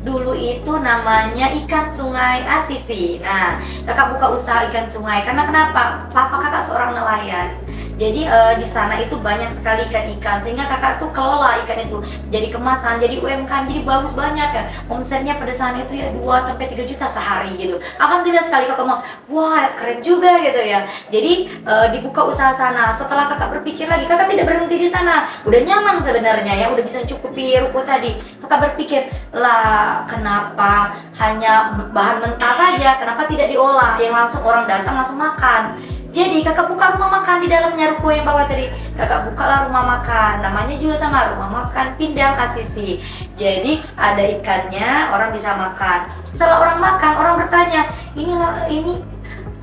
Dulu itu namanya ikan sungai Asisi. Nah, kakak buka usaha ikan sungai karena kenapa? Papa kakak seorang nelayan. Jadi di sana itu banyak sekali ikan-ikan sehingga kakak tuh kelola ikan itu jadi kemasan, jadi UMKM, jadi bagus banyak ya. Omsetnya pada saat itu ya 2 sampai 3 juta sehari gitu. Alhamdulillah sekali kakak mau, wah keren juga gitu ya. Jadi dibuka usaha sana. Setelah kakak berpikir lagi, kakak tidak berhenti di sana. Udah nyaman sebenarnya ya, udah bisa cukupi ruko tadi. Kakak berpikir, lah kenapa hanya bahan mentah saja, kenapa tidak diolah yang langsung orang datang langsung makan. Jadi kakak buka rumah makan di dalamnya ruko yang bawah tadi. Kakak bukalah rumah makan, namanya juga sama, rumah makan Pindang Asisi. Jadi ada ikannya, orang bisa makan. Setelah orang makan, orang bertanya, ini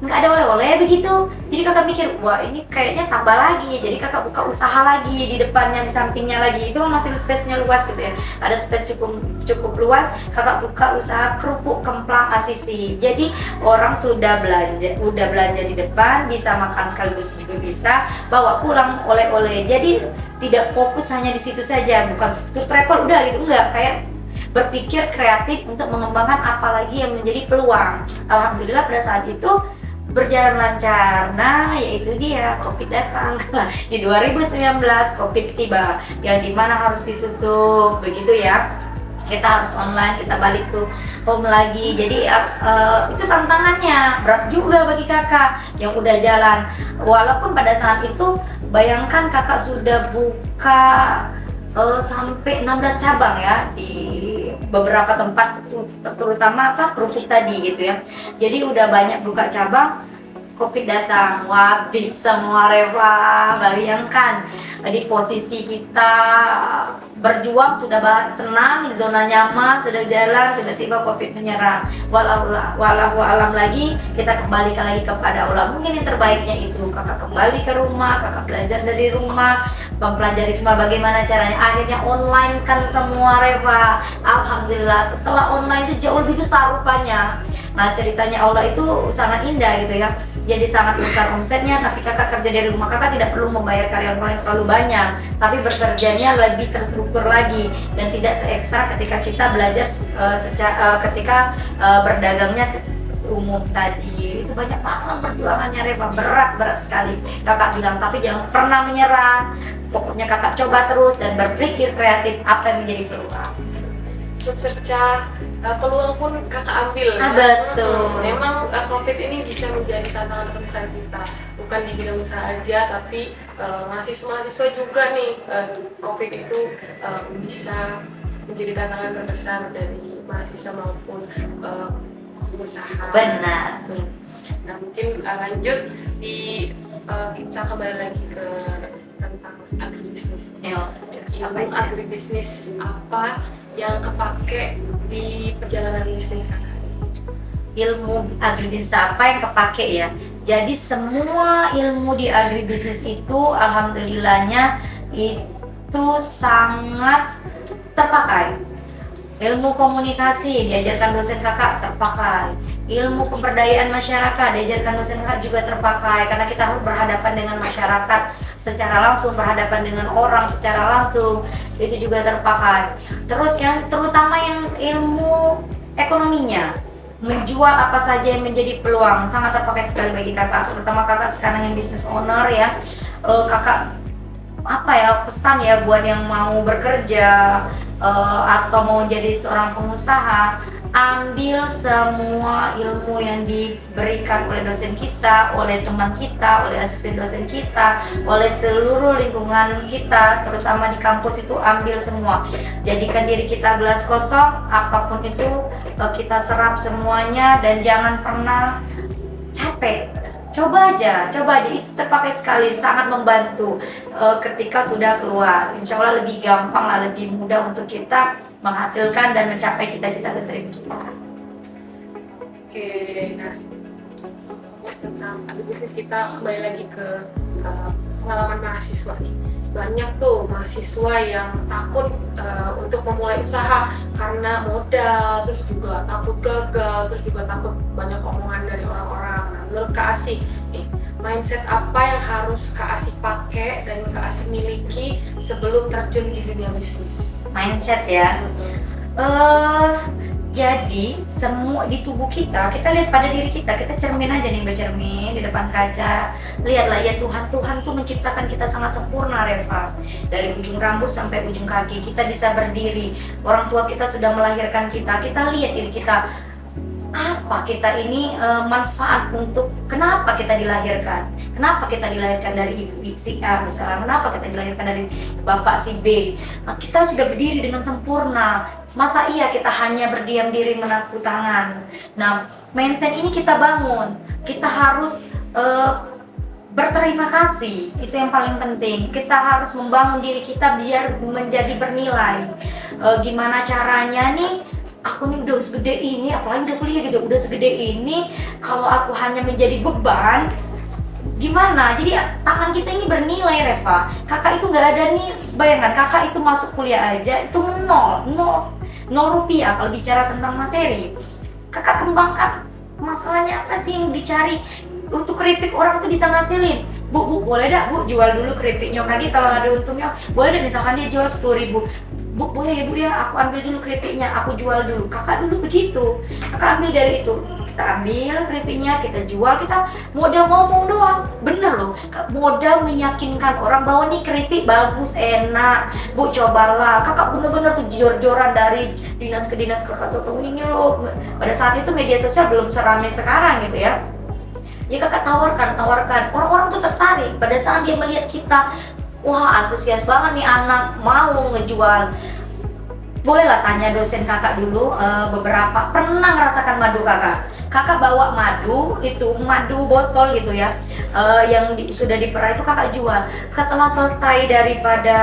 nggak ada oleh-oleh begitu. Jadi kakak mikir, wah ini kayaknya tambah lagi. Jadi kakak buka usaha lagi di depannya, di sampingnya lagi. Itu masih space-nya luas gitu ya. Ada space cukup luas. Kakak buka usaha kerupuk kemplang Asisi. Jadi orang sudah belanja di depan, bisa makan sekaligus juga bisa bawa pulang oleh-oleh. Jadi tidak fokus hanya di situ saja, bukan tour travel udah gitu, enggak, kayak berpikir kreatif untuk mengembangkan apa lagi yang menjadi peluang. Alhamdulillah pada saat itu berjalan lancar. Nah, yaitu dia Covid datang. Di 2019 Covid tiba, yang dimana harus ditutup begitu ya. Kita harus online, kita balik tuh home lagi. Jadi itu tantangannya berat juga bagi kakak yang udah jalan. Walaupun pada saat itu bayangkan kakak sudah buka sampai 16 cabang ya di beberapa tempat, terutama kerupuk tadi gitu ya. Jadi udah banyak buka cabang, Covid datang, wah habis semua Reva. Bayangkan di posisi kita berjuang sudah tenang di zona nyaman, sudah jalan, tiba-tiba Covid menyerang. Walau alam lagi, kita kembalikan lagi kepada Allah. Mungkin yang terbaiknya itu kakak kembali ke rumah, kakak belajar dari rumah, mempelajari semua bagaimana caranya. Akhirnya online kan semua Reva. Alhamdulillah setelah online itu jauh lebih besar rupanya. Nah ceritanya Allah itu sangat indah gitu ya. Jadi sangat besar omsetnya, tapi kakak kerja dari rumah. Kakak tidak perlu membayar karyawan yang terlalu banyak, tapi bekerjanya lebih terstruktur lagi dan tidak se-ekstra ketika kita belajar ketika berdagangnya umum tadi. Itu banyak banget perjuangannya Reva berat sekali. Kakak bilang, tapi jangan pernah menyerah. Pokoknya kakak coba terus dan berpikir kreatif apa yang menjadi peluang. Secerca peluang pun kakak ambil ya. Betul. Memang COVID ini bisa menjadi tantangan terbesar kita, bukan di bidang usaha aja, tapi mahasiswa juga nih. COVID itu bisa menjadi tantangan terbesar dari mahasiswa maupun pengusaha. Benar. Nah mungkin lanjut di kita kembali lagi ke tentang agribisnis. Ilmu agribisnis apa yang kepake di perjalanan bisnis kakak? Ilmu agribisnis apa yang kepake ya? Jadi semua ilmu di agribisnis itu alhamdulillahnya itu sangat terpakai. Ilmu komunikasi diajarkan dosen kakak terpakai. Ilmu pemberdayaan masyarakat diajarkan dosen kakak juga terpakai, karena kita harus berhadapan dengan masyarakat secara langsung, berhadapan dengan orang secara langsung, itu juga terpakai. Terus yang terutama yang ilmu ekonominya, menjual apa saja yang menjadi peluang, sangat terpakai sekali bagi kakak, terutama kakak sekarang yang business owner ya. Kakak apa ya pesan ya buat yang mau bekerja atau mau jadi seorang pengusaha, ambil semua ilmu yang diberikan oleh dosen kita, oleh teman kita, oleh asisten dosen kita, oleh seluruh lingkungan kita, terutama di kampus itu ambil semua. Jadikan diri kita gelas kosong, apapun itu kita serap semuanya dan jangan pernah capek. Coba aja, itu terpakai sekali, sangat membantu ketika sudah keluar. Insya Allah lebih gampang lah, lebih mudah untuk kita menghasilkan dan mencapai cita-cita tertentu kita. Oke, nah tentang bisnis kita kembali lagi ke pengalaman mahasiswa nih. Banyak tuh mahasiswa yang takut untuk memulai usaha karena modal, terus juga takut gagal, terus juga takut banyak omongan dari orang-orang. Nah, menurut Kak Asih nih, mindset apa yang harus Kak Asih pakai dan Kak Asih miliki sebelum terjun di dunia bisnis? Mindset ya. Jadi semua di tubuh kita lihat pada diri kita cermin aja nih, bercermin di depan kaca, lihatlah ya Tuhan tuh menciptakan kita sangat sempurna Reva, dari ujung rambut sampai ujung kaki kita bisa berdiri, orang tua kita sudah melahirkan kita lihat diri kita, apa kita ini manfaat untuk kenapa kita dilahirkan dari ibu si A misalnya, kenapa kita dilahirkan dari bapak si B. Nah, kita sudah berdiri dengan sempurna, masa iya kita hanya berdiam diri menepuk tangan. Nah, mindset ini kita bangun, kita harus berterima kasih, itu yang paling penting. Kita harus membangun diri kita biar menjadi bernilai. Gimana caranya nih? Aku nih udah segede ini, apalagi udah kuliah gitu, udah segede ini, kalau aku hanya menjadi beban, gimana? Jadi tangan kita ini bernilai Reva. Kakak itu nggak ada nih, bayangkan kakak itu masuk kuliah aja itu nol rupiah kalau bicara tentang materi. Kakak kembangkan masalahnya apa sih yang dicari? Untuk keripik orang tuh bisa ngasilin. Bu, boleh dah Bu jual dulu keripiknya, lagi kalau ada untungnya boleh dah, misalkan dia jual 10.000. Bu, boleh ya Bu ya, aku ambil dulu keripiknya, aku jual dulu. Kakak dulu begitu, kakak ambil dari itu, kita ambil keripiknya, kita jual, kita modal ngomong doang. Bener loh, modal meyakinkan orang bahwa nih keripik bagus, enak, Bu cobalah. Kakak bener-bener tuh jor-joran dari dinas ke dinas, kakak tuh ini loh. Pada saat itu media sosial belum seramai sekarang gitu ya. Ya kakak tawarkan, orang-orang tuh tertarik pada saat dia melihat kita, wah antusias banget nih anak, mau ngejual. Bolehlah tanya dosen kakak dulu, beberapa pernah ngerasakan madu kakak. Kakak bawa madu botol gitu ya, yang sudah diperah itu kakak jual. Setelah selesai daripada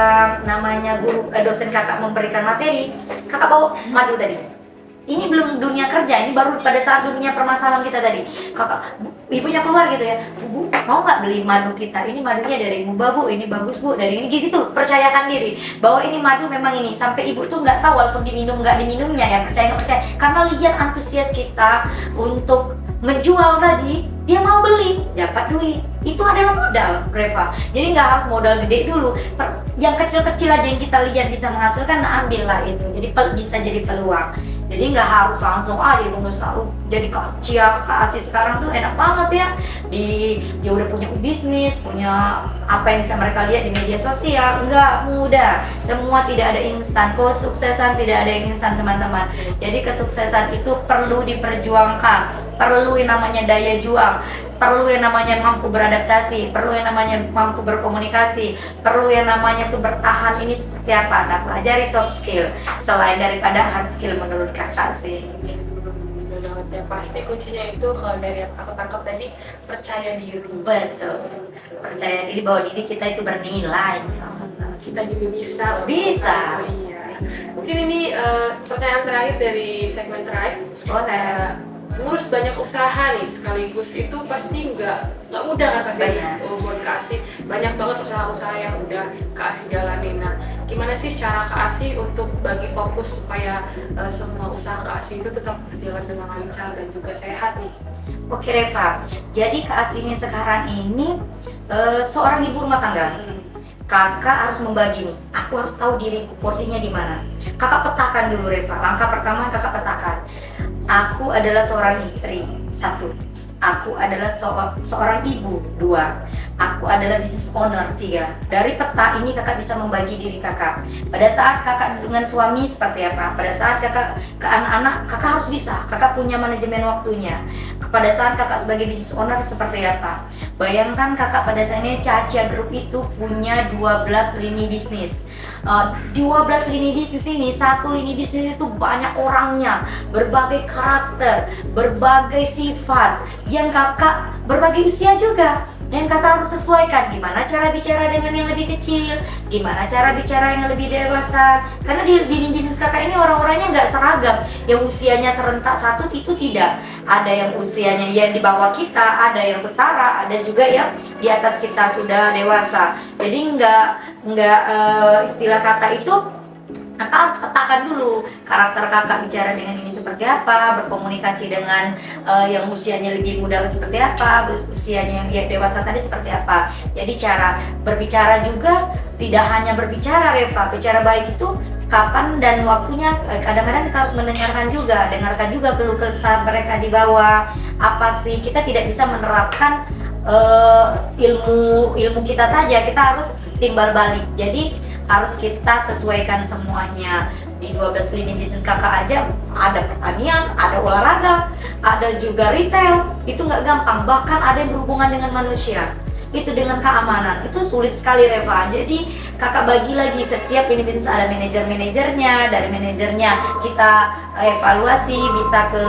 namanya dosen kakak memberikan materi, kakak bawa madu tadi. Ini belum dunia kerja, ini baru pada saat dunia permasalahan kita tadi. Kakak, ibunya keluar gitu ya, Bu, mau nggak beli madu kita? Ini madunya dari Muba Bu, ini bagus Bu, dari ini gitu. Percayakan diri bahwa ini madu memang ini. Sampai ibu tuh nggak tahu walaupun diminum nggak diminumnya ya, percaya nggak percaya. Karena lihat antusias kita untuk menjual tadi, dia mau beli, dapat duit. Itu adalah modal, Reva. Jadi nggak harus modal gede dulu. Yang kecil-kecil aja yang kita lihat bisa menghasilkan, nah ambillah itu. Jadi bisa jadi peluang. Jadi nggak harus langsung jadi pengusaha, jadi Kak Cia, Kak Asih sekarang tuh enak banget ya. dia udah punya bisnis, punya apa yang bisa mereka lihat di media sosial. Enggak mudah, semua tidak ada instan, kesuksesan tidak ada yang instan teman-teman. Jadi kesuksesan itu perlu diperjuangkan, perlu yang namanya daya juang, perlu yang namanya mampu beradaptasi, perlu yang namanya mampu berkomunikasi, perlu yang namanya tuh bertahan. Ini seperti apa? Nah, pelajari soft skill selain daripada hard skill menurut kakak sih. Ya pasti kuncinya itu kalau dari yang aku tangkap tadi, percaya diri. Betul, percaya diri bahwa diri kita itu bernilai. Kita juga bisa loh. Bisa. Iya. Mungkin ini pertanyaan terakhir dari segmen Thrive. Ngurus banyak usaha nih sekaligus itu pasti nggak mudah kan pasti. Buat Kak Asih banyak banget usaha-usaha yang udah Kak Asih jalanin. Nah, gimana sih cara Kak Asih untuk bagi fokus supaya semua usaha Kak Asih itu tetap berjalan dengan lancar dan juga sehat nih? Oke Reva, jadi Kak Asih ini sekarang ini seorang ibu rumah tangga. Kakak harus membagi nih, aku harus tahu diriku porsinya di mana. Kakak petakan dulu Reva. Langkah pertama kakak petakan. Aku adalah seorang istri, 1. Aku adalah seorang ibu, 2. Aku adalah business owner, 3. Dari peta ini kakak bisa membagi diri kakak. Pada saat kakak dengan suami seperti apa? Pada saat kakak ke anak-anak, kakak harus bisa. Kakak punya manajemen waktunya. Pada saat kakak sebagai business owner seperti apa? Bayangkan kakak pada saat ini Caca Group itu punya 12 lini bisnis. 12 lini bisnis ini, satu lini bisnis itu banyak orangnya, berbagai karakter, berbagai sifat, yang kakak berbagai usia juga. Dan kakak harus sesuaikan gimana cara bicara dengan yang lebih kecil, gimana cara bicara yang lebih dewasa. Karena di lini bisnis kakak ini orang-orangnya nggak seragam. Yang usianya serentak satu itu tidak. Ada yang usianya yang di bawah kita, ada yang setara, ada juga yang di atas kita sudah dewasa. Jadi nggak istilah kata itu. Kakak harus petakan dulu karakter kakak bicara dengan ini seperti apa, berkomunikasi dengan yang usianya lebih muda seperti apa, usianya yang dewasa tadi seperti apa. Jadi cara berbicara juga tidak hanya berbicara Reva, bicara baik itu kapan dan waktunya. Kadang-kadang kita harus dengarkan juga keluh kesah mereka di bawah. Apa sih, kita tidak bisa menerapkan ilmu kita saja, kita harus timbal balik. Jadi harus kita sesuaikan semuanya. Di 12 lini bisnis kakak aja ada pertanian, ada olahraga, ada juga retail. Itu nggak gampang, bahkan ada yang berhubungan dengan manusia. Itu dengan keamanan, itu sulit sekali Reva. Jadi kakak bagi lagi, setiap lini bisnis ada manajer-manajernya. Dari manajernya kita evaluasi bisa ke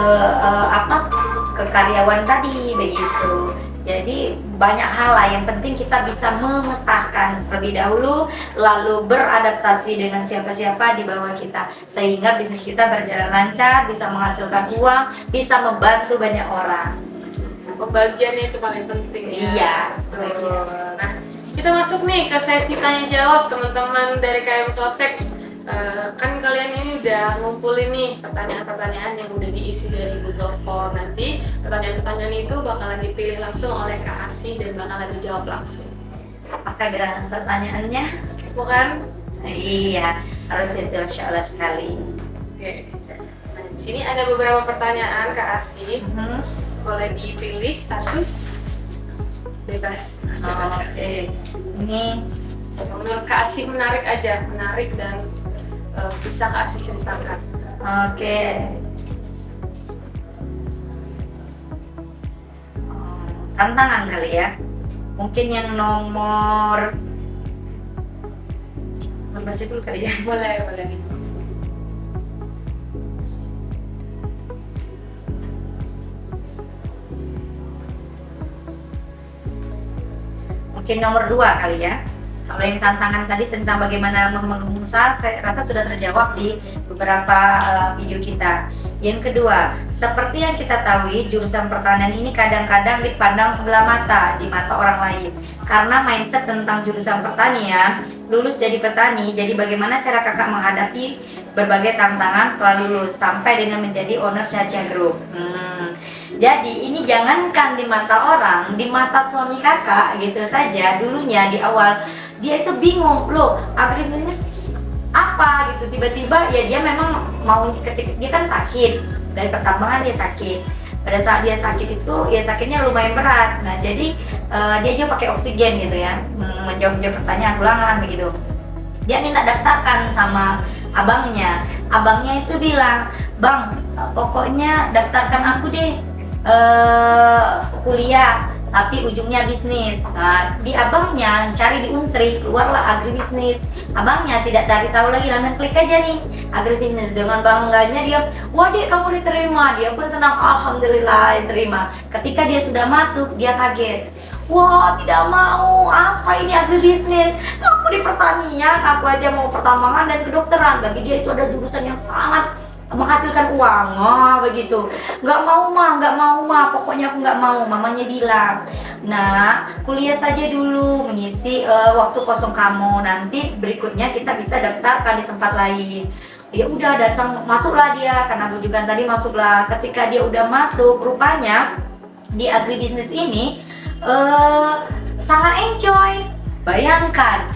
karyawan tadi, begitu. Jadi banyak hal lah, yang penting kita bisa memetakan terlebih dahulu, lalu beradaptasi dengan siapa-siapa di bawah kita, sehingga bisnis kita berjalan lancar, bisa menghasilkan uang, bisa membantu banyak orang. Pembagiannya itu paling penting ya. Iya, betul. Nah, kita masuk nih ke sesi tanya jawab teman-teman dari KM Sosek. Kan kalian ini udah ngumpulin nih pertanyaan-pertanyaan yang udah diisi dari Google Form. Nanti pertanyaan-pertanyaan itu bakalan dipilih langsung oleh Kak Asih dan bakalan dijawab langsung. Apakah gerangan pertanyaannya? Bukan? Iya, harus itu insya Allah sekali. Oke. Nah, di sini ada beberapa pertanyaan Kak Asih. Boleh dipilih satu. Bebas. Bebas Kak Asih. Ini menurut Kak Asih menarik dan bisa Kak Asih ceritakan. Oke. Tantangan kali ya. Mungkin yang nomor baca dulu kali ya. Boleh. Mungkin nomor 2 kali ya. Kalau yang tantangan tadi tentang bagaimana mengusaha, saya rasa sudah terjawab di beberapa video kita. Yang kedua, seperti yang kita tahu, jurusan pertanian ini kadang-kadang dipandang sebelah mata di mata orang lain. Karena mindset tentang jurusan pertanian, lulus jadi petani, jadi bagaimana cara kakak menghadapi berbagai tantangan setelah lulus sampai dengan menjadi owner Caca Group. Jadi ini jangankan di mata orang, di mata suami kakak gitu saja dulunya di awal dia itu bingung, loh agribisnis apa gitu, tiba-tiba ya dia memang mau ketika dia kan sakit dari pertambangan, dia sakit pada saat dia sakit itu ya sakitnya lumayan berat. Nah jadi dia juga pakai oksigen gitu ya, menjawab pertanyaan ulangan begitu. Dia minta daftarkan sama abangnya. Abangnya itu bilang, "Bang, pokoknya daftarkan aku deh kuliah tapi ujungnya bisnis." Nah, di abangnya cari di Unsri, keluarlah agribisnis. Abangnya tidak cari tahu lagi, langsung klik aja nih agribisnis. Dengan bangganya dia, "Wah Dek, kamu diterima." Dia pun senang, alhamdulillah diterima. Ketika dia sudah masuk, dia kaget. "Wah, tidak mau, apa ini agribisnis? Kamu di pertanian, aku aja mau pertambangan dan kedokteran." Bagi dia itu ada jurusan yang sangat menghasilkan uang. Begitu. Nggak mau mah, pokoknya aku nggak mau. Mamanya bilang, "Nah, kuliah saja dulu, mengisi waktu kosong kamu, nanti berikutnya kita bisa daftarkan di tempat lain." Ya udah, datang, masuklah dia, karena bujukan tadi masuklah. Ketika dia udah masuk, rupanya di agribisnis ini sangat enjoy. Bayangkan,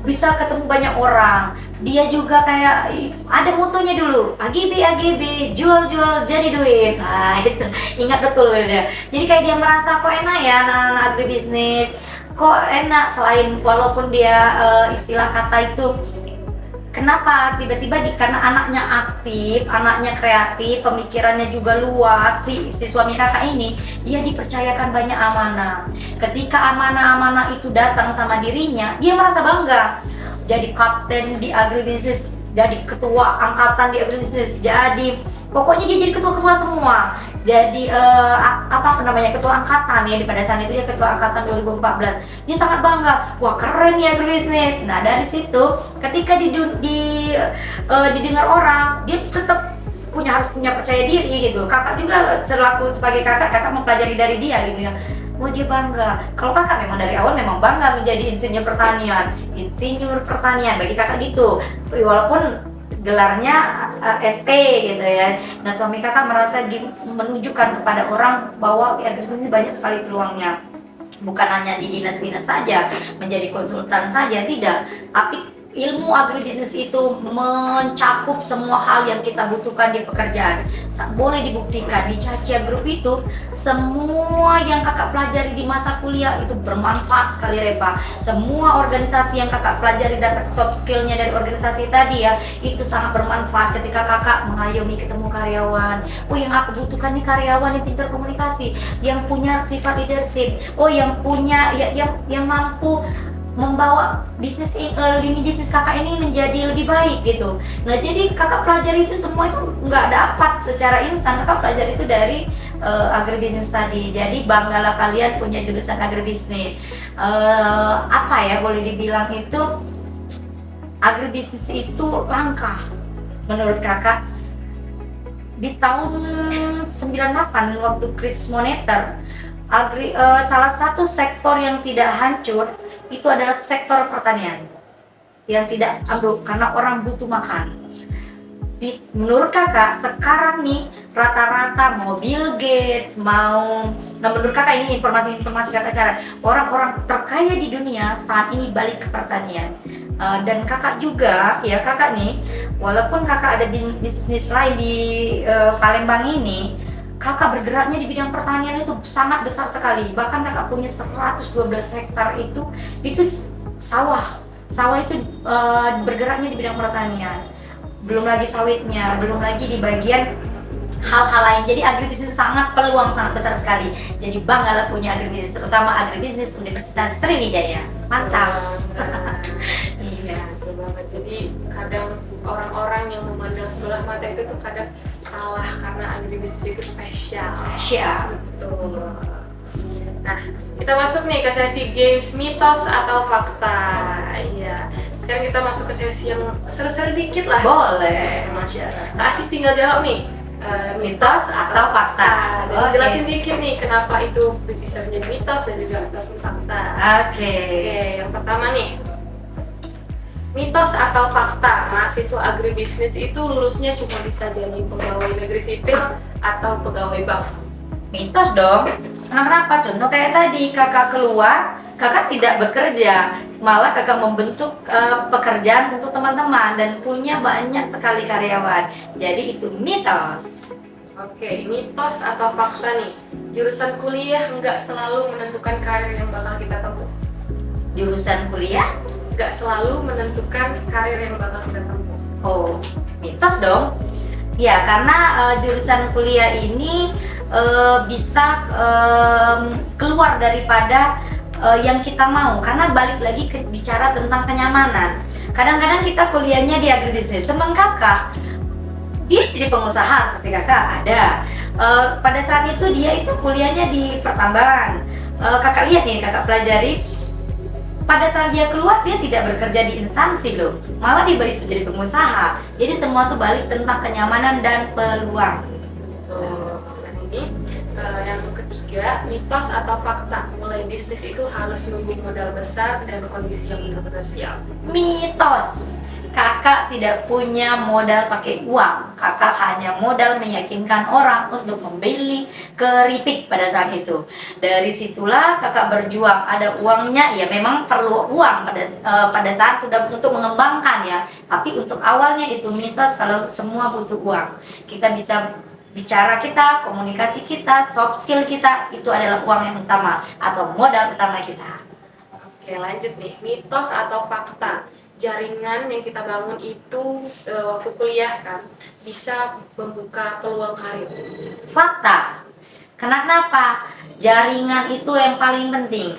bisa ketemu banyak orang. Dia juga kayak ada motonya dulu, AGB, jual jadi duit. Nah itu ingat betul dia. Jadi kayak dia merasa kok enak ya anak-anak agribisnis, kok enak. Selain walaupun dia istilah kata itu, kenapa tiba-tiba karena anaknya aktif, anaknya kreatif, pemikirannya juga luas, si suami kakak ini, dia dipercayakan banyak amanah. Ketika amanah-amanah itu datang sama dirinya, dia merasa bangga. Jadi kapten di agribisnis, jadi ketua angkatan di agribisnis, jadi pokoknya dia jadi ketua semua. Jadi ketua angkatan ya, pada saat itu dia ketua angkatan 2014. Dia sangat bangga, wah keren ya agribisnis. Nah dari situ ketika didengar orang, dia tetap harus punya percaya diri gitu. Kakak juga selaku sebagai kakak mempelajari dari dia gitu ya. Wah dia bangga. Kalau kakak memang dari awal memang bangga menjadi insinyur pertanian bagi kakak gitu. Walaupun gelarnya SP gitu ya. Nah suami kakak merasa menunjukkan kepada orang bahwa agribisnis banyak sekali peluangnya. Bukan hanya di dinas-dinas saja, menjadi konsultan saja, tidak. Tapi ilmu agribisnis itu mencakup semua hal yang kita butuhkan di pekerjaan. Boleh dibuktikan di Cacia Group itu semua yang kakak pelajari di masa kuliah itu bermanfaat sekali Repa. Semua organisasi yang kakak pelajari, dapat soft skillnya dari organisasi tadi ya, itu sangat bermanfaat ketika kakak mengayomi ketemu karyawan. Oh yang aku butuhkan nih karyawan yang pintar komunikasi, yang punya sifat leadership, oh yang punya yang mampu membawa lini bisnis kakak ini menjadi lebih baik gitu. Nah jadi kakak pelajari itu semua itu nggak dapat secara instan, kakak pelajari itu dari agribisnis tadi. Jadi banggalah kalian punya jurusan agribisnis. Boleh dibilang itu agribisnis itu langka menurut kakak. Di tahun 98 waktu krisis moneter, salah satu sektor yang tidak hancur itu adalah sektor pertanian yang tidak ambruk karena orang butuh makan. Menurut kakak sekarang nih rata-rata mau Bill Gates menurut kakak ini informasi kakak cara orang-orang terkaya di dunia saat ini balik ke pertanian. Dan kakak juga ya kakak nih walaupun kakak ada bisnis lain di Palembang ini, kakak bergeraknya di bidang pertanian itu sangat besar sekali. Bahkan kakak punya 112 hektar itu sawah itu bergeraknya di bidang pertanian. Belum lagi sawitnya, belum lagi di bagian hal-hal lain. Jadi agribisnis peluang sangat besar sekali. Jadi banggalah punya agribisnis, terutama agribisnis Universitas Sriwijaya. Mantap. Iya, betul banget. Jadi kadang orang-orang yang memandang sebelah mata itu tuh kadang salah karena agribisnis itu spesial. Betul. Nah, kita masuk nih ke sesi games mitos atau fakta. Iya. Sekarang kita masuk ke sesi yang seru-seru dikit lah. Boleh, Masya Allah. Kak Asik tinggal jawab nih, mitos atau fakta. Dan jelasin dikit nih kenapa itu bisa menjadi mitos dan juga ataupun fakta. Oke, yang pertama nih, mitos atau fakta, mahasiswa agribisnis itu lulusnya cuma bisa jadi pegawai negeri sipil atau pegawai bank? Mitos dong. Kenapa? Contoh kayak tadi kakak keluar, kakak tidak bekerja, malah kakak membentuk pekerjaan untuk teman-teman dan punya banyak sekali karyawan. Jadi itu mitos. Oke, mitos atau fakta nih, jurusan kuliah nggak selalu menentukan karir yang bakal kita tempuh. Jurusan kuliah? Nggak selalu menentukan karir yang bakal kita tempuh. Oh, mitos dong. Ya, karena jurusan kuliah ini bisa keluar daripada yang kita mau. Karena balik lagi ke bicara tentang kenyamanan. Kadang-kadang kita kuliahnya di agribisnis. Teman kakak, dia jadi pengusaha seperti kakak ada. Pada saat itu dia itu kuliahnya di pertambangan. Kakak lihat nih, kakak pelajari. Pada saat dia keluar, dia tidak bekerja di instansi loh, malah dia bisa jadi pengusaha. Jadi semua tuh balik tentang kenyamanan dan peluang. Dan ini yang ketiga, mitos atau fakta, mulai bisnis itu harus nunggu modal besar dan kondisi yang benar-benar siap. Mitos. Kakak tidak punya modal pakai uang. Kakak hanya modal meyakinkan orang untuk membeli keripik pada saat itu. Dari situlah kakak berjuang. Ada uangnya, ya memang perlu uang pada saat sudah untuk mengembangkan ya. Tapi untuk awalnya itu mitos kalau semua butuh uang. Kita bisa bicara kita, komunikasi kita, soft skill kita, itu adalah uang yang utama atau modal utama kita. Oke, lanjut nih, mitos atau fakta, jaringan yang kita bangun itu waktu kuliah kan bisa membuka peluang karir. Fakta. Kenapa? Jaringan itu yang paling penting.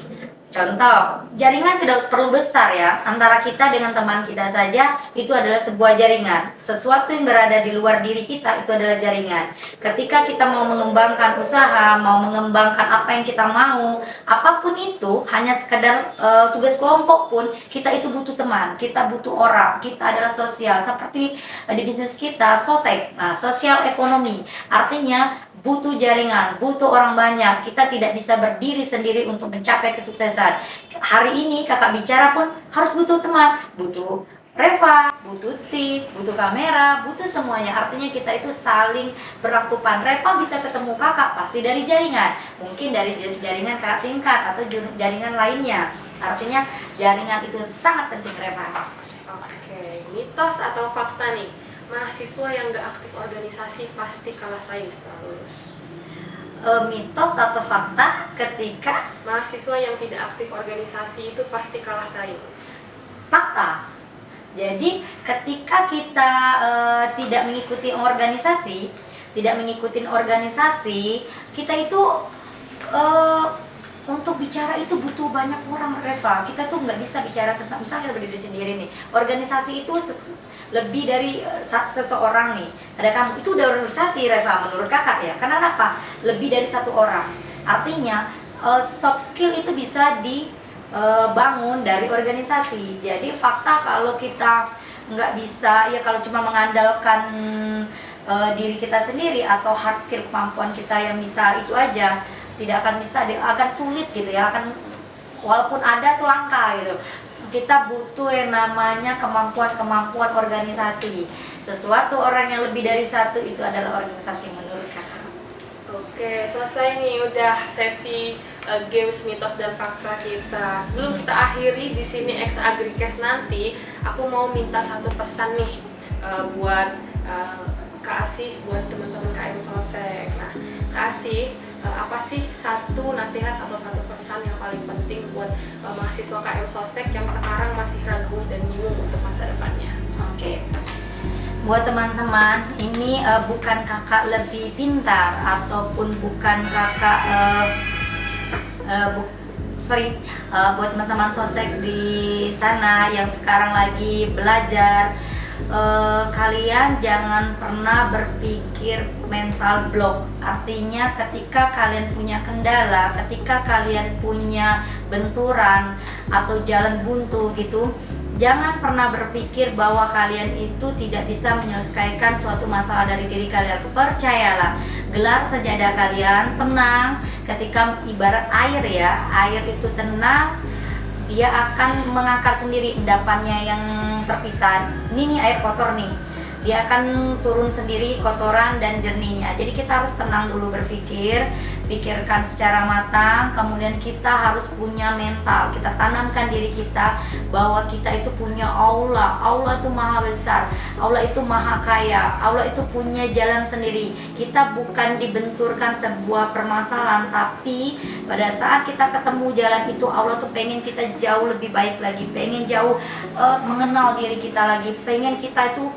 Contoh, jaringan tidak perlu besar ya. Antara kita dengan teman kita saja itu adalah sebuah jaringan. Sesuatu yang berada di luar diri kita itu adalah jaringan. Ketika kita mau mengembangkan usaha, mau mengembangkan apa yang kita mau, apapun itu, hanya sekedar tugas kelompok pun, kita itu butuh teman, kita butuh orang, kita adalah sosial. Seperti di bisnis kita, sosek, nah, sosial ekonomi. Artinya butuh jaringan, butuh orang banyak. Kita tidak bisa berdiri sendiri untuk mencapai kesuksesan. Hari ini kakak bicara pun harus butuh teman, butuh Reva, butuh tim, butuh kamera, butuh semuanya. Artinya kita itu saling berangkupan. Reva bisa ketemu kakak pasti dari jaringan, mungkin dari jaringan kakak tingkat atau jaringan lainnya. Artinya jaringan itu sangat penting, Reva. Oke, mitos atau fakta nih, mahasiswa yang gak aktif organisasi pasti kalah saing setelah lulus. Mitos atau fakta ketika Mahasiswa yang tidak aktif organisasi itu pasti kalah saing. fakta. Jadi ketika kita tidak mengikuti organisasi, kita itu untuk bicara itu butuh banyak orang, Reva. Kita tuh nggak bisa bicara tentang misalnya berdiri sendiri nih. Organisasi itu lebih dari seseorang nih. Ada kamu itu udah organisasi, Reva, menurut kakak ya. Karena apa? Lebih dari satu orang. Artinya soft skill itu bisa dibangun dari organisasi. Jadi fakta kalau kita nggak bisa ya kalau cuma mengandalkan diri kita sendiri atau hard skill kemampuan kita yang bisa itu aja, tidak akan bisa, akan sulit gitu ya, akan walaupun ada tuh langka gitu. Kita butuh yang namanya kemampuan organisasi. Sesuatu orang yang lebih dari satu itu adalah organisasi menurut kakak. Oke, selesai nih udah sesi games mitos dan fakta kita. Sebelum kita akhiri di sini Ex Agricast nanti, aku mau minta satu pesan nih buat Kak Asih, buat teman-teman KM Sosek. Nah, Kak Asih, apa sih satu nasihat atau satu pesan yang paling penting buat mahasiswa KM Sosek yang sekarang masih ragu dan bingung untuk masa depannya? Oke. Buat teman-teman, ini bukan kakak lebih pintar ataupun bukan kakak buat teman-teman sosek di sana yang sekarang lagi belajar, kalian jangan pernah berpikir mental block. Artinya ketika kalian punya kendala, ketika kalian punya benturan atau jalan buntu gitu, jangan pernah berpikir bahwa kalian itu tidak bisa menyelesaikan suatu masalah dari diri kalian. Percayalah, gelar sajadah kalian tenang. Ketika ibarat air ya, air itu tenang, dia akan mengangkat sendiri endapannya yang terpisah. Ini nih air kotor nih, dia akan turun sendiri kotoran dan jernihnya. Jadi kita harus tenang dulu berpikir, pikirkan secara matang, kemudian kita harus punya mental. Kita tanamkan diri kita bahwa kita itu punya Allah. Allah itu maha besar, Allah itu maha kaya, Allah itu punya jalan sendiri. Kita bukan dibenturkan sebuah permasalahan, tapi pada saat kita ketemu jalan itu, Allah tuh pengen kita jauh lebih baik lagi, pengen jauh mengenal diri kita lagi, pengen kita itu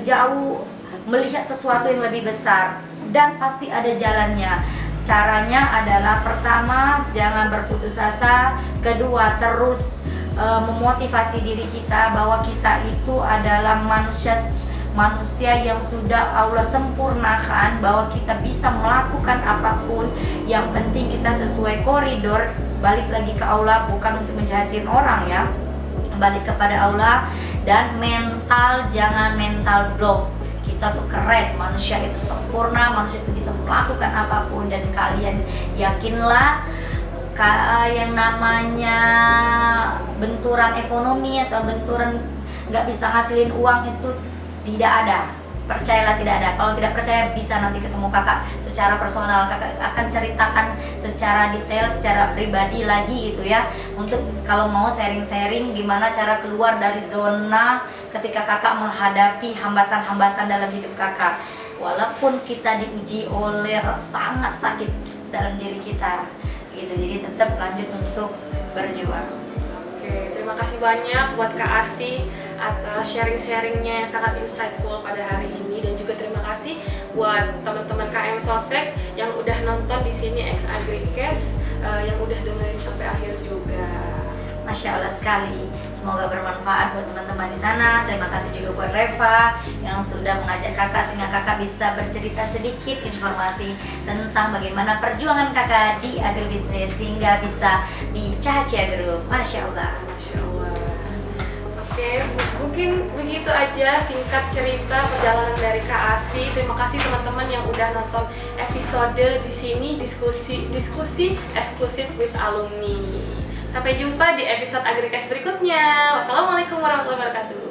jauh melihat sesuatu yang lebih besar, dan pasti ada jalannya. Caranya adalah pertama, jangan berputus asa. Kedua, terus memotivasi diri kita bahwa kita itu adalah manusia yang sudah Allah sempurnakan, bahwa kita bisa melakukan apapun. Yang penting kita sesuai koridor, balik lagi ke Allah, bukan untuk menjahatin orang ya, balik kepada Allah. Dan mental, jangan mental block. Kita tuh keren, manusia itu sempurna, manusia itu bisa melakukan apapun. Dan kalian yakinlah, yang namanya benturan ekonomi atau benturan gak bisa ngasilin uang itu tidak ada. Percayalah, tidak ada. Kalau tidak percaya, bisa nanti ketemu kakak secara personal. Kakak akan ceritakan secara detail, secara pribadi lagi gitu ya, untuk kalau mau sharing-sharing gimana cara keluar dari zona ketika kakak menghadapi hambatan-hambatan dalam hidup kakak. Walaupun kita diuji oleh sangat sakit dalam diri kita gitu, jadi tetap lanjut untuk berjuang. Oke, terima kasih banyak buat Kak Asi atas sharing-sharingnya yang sangat insightful pada hari ini, dan juga terima kasih buat teman-teman KM Sosek yang udah nonton di sini X Agricast, yang udah dengerin sampai akhir juga. Masya Allah sekali, semoga bermanfaat buat teman-teman di sana. Terima kasih juga buat Reva yang sudah mengajak kakak sehingga kakak bisa bercerita sedikit informasi tentang bagaimana perjuangan kakak di agribisnis sehingga bisa di Cahcia Group. Masya Allah. Masya Allah. Oke, mungkin begitu aja singkat cerita perjalanan dari Kak Asi. Terima kasih teman-teman yang udah nonton episode di sini, diskusi eksklusif with alumni. Sampai jumpa di episode Agricast berikutnya. Wassalamualaikum warahmatullahi wabarakatuh.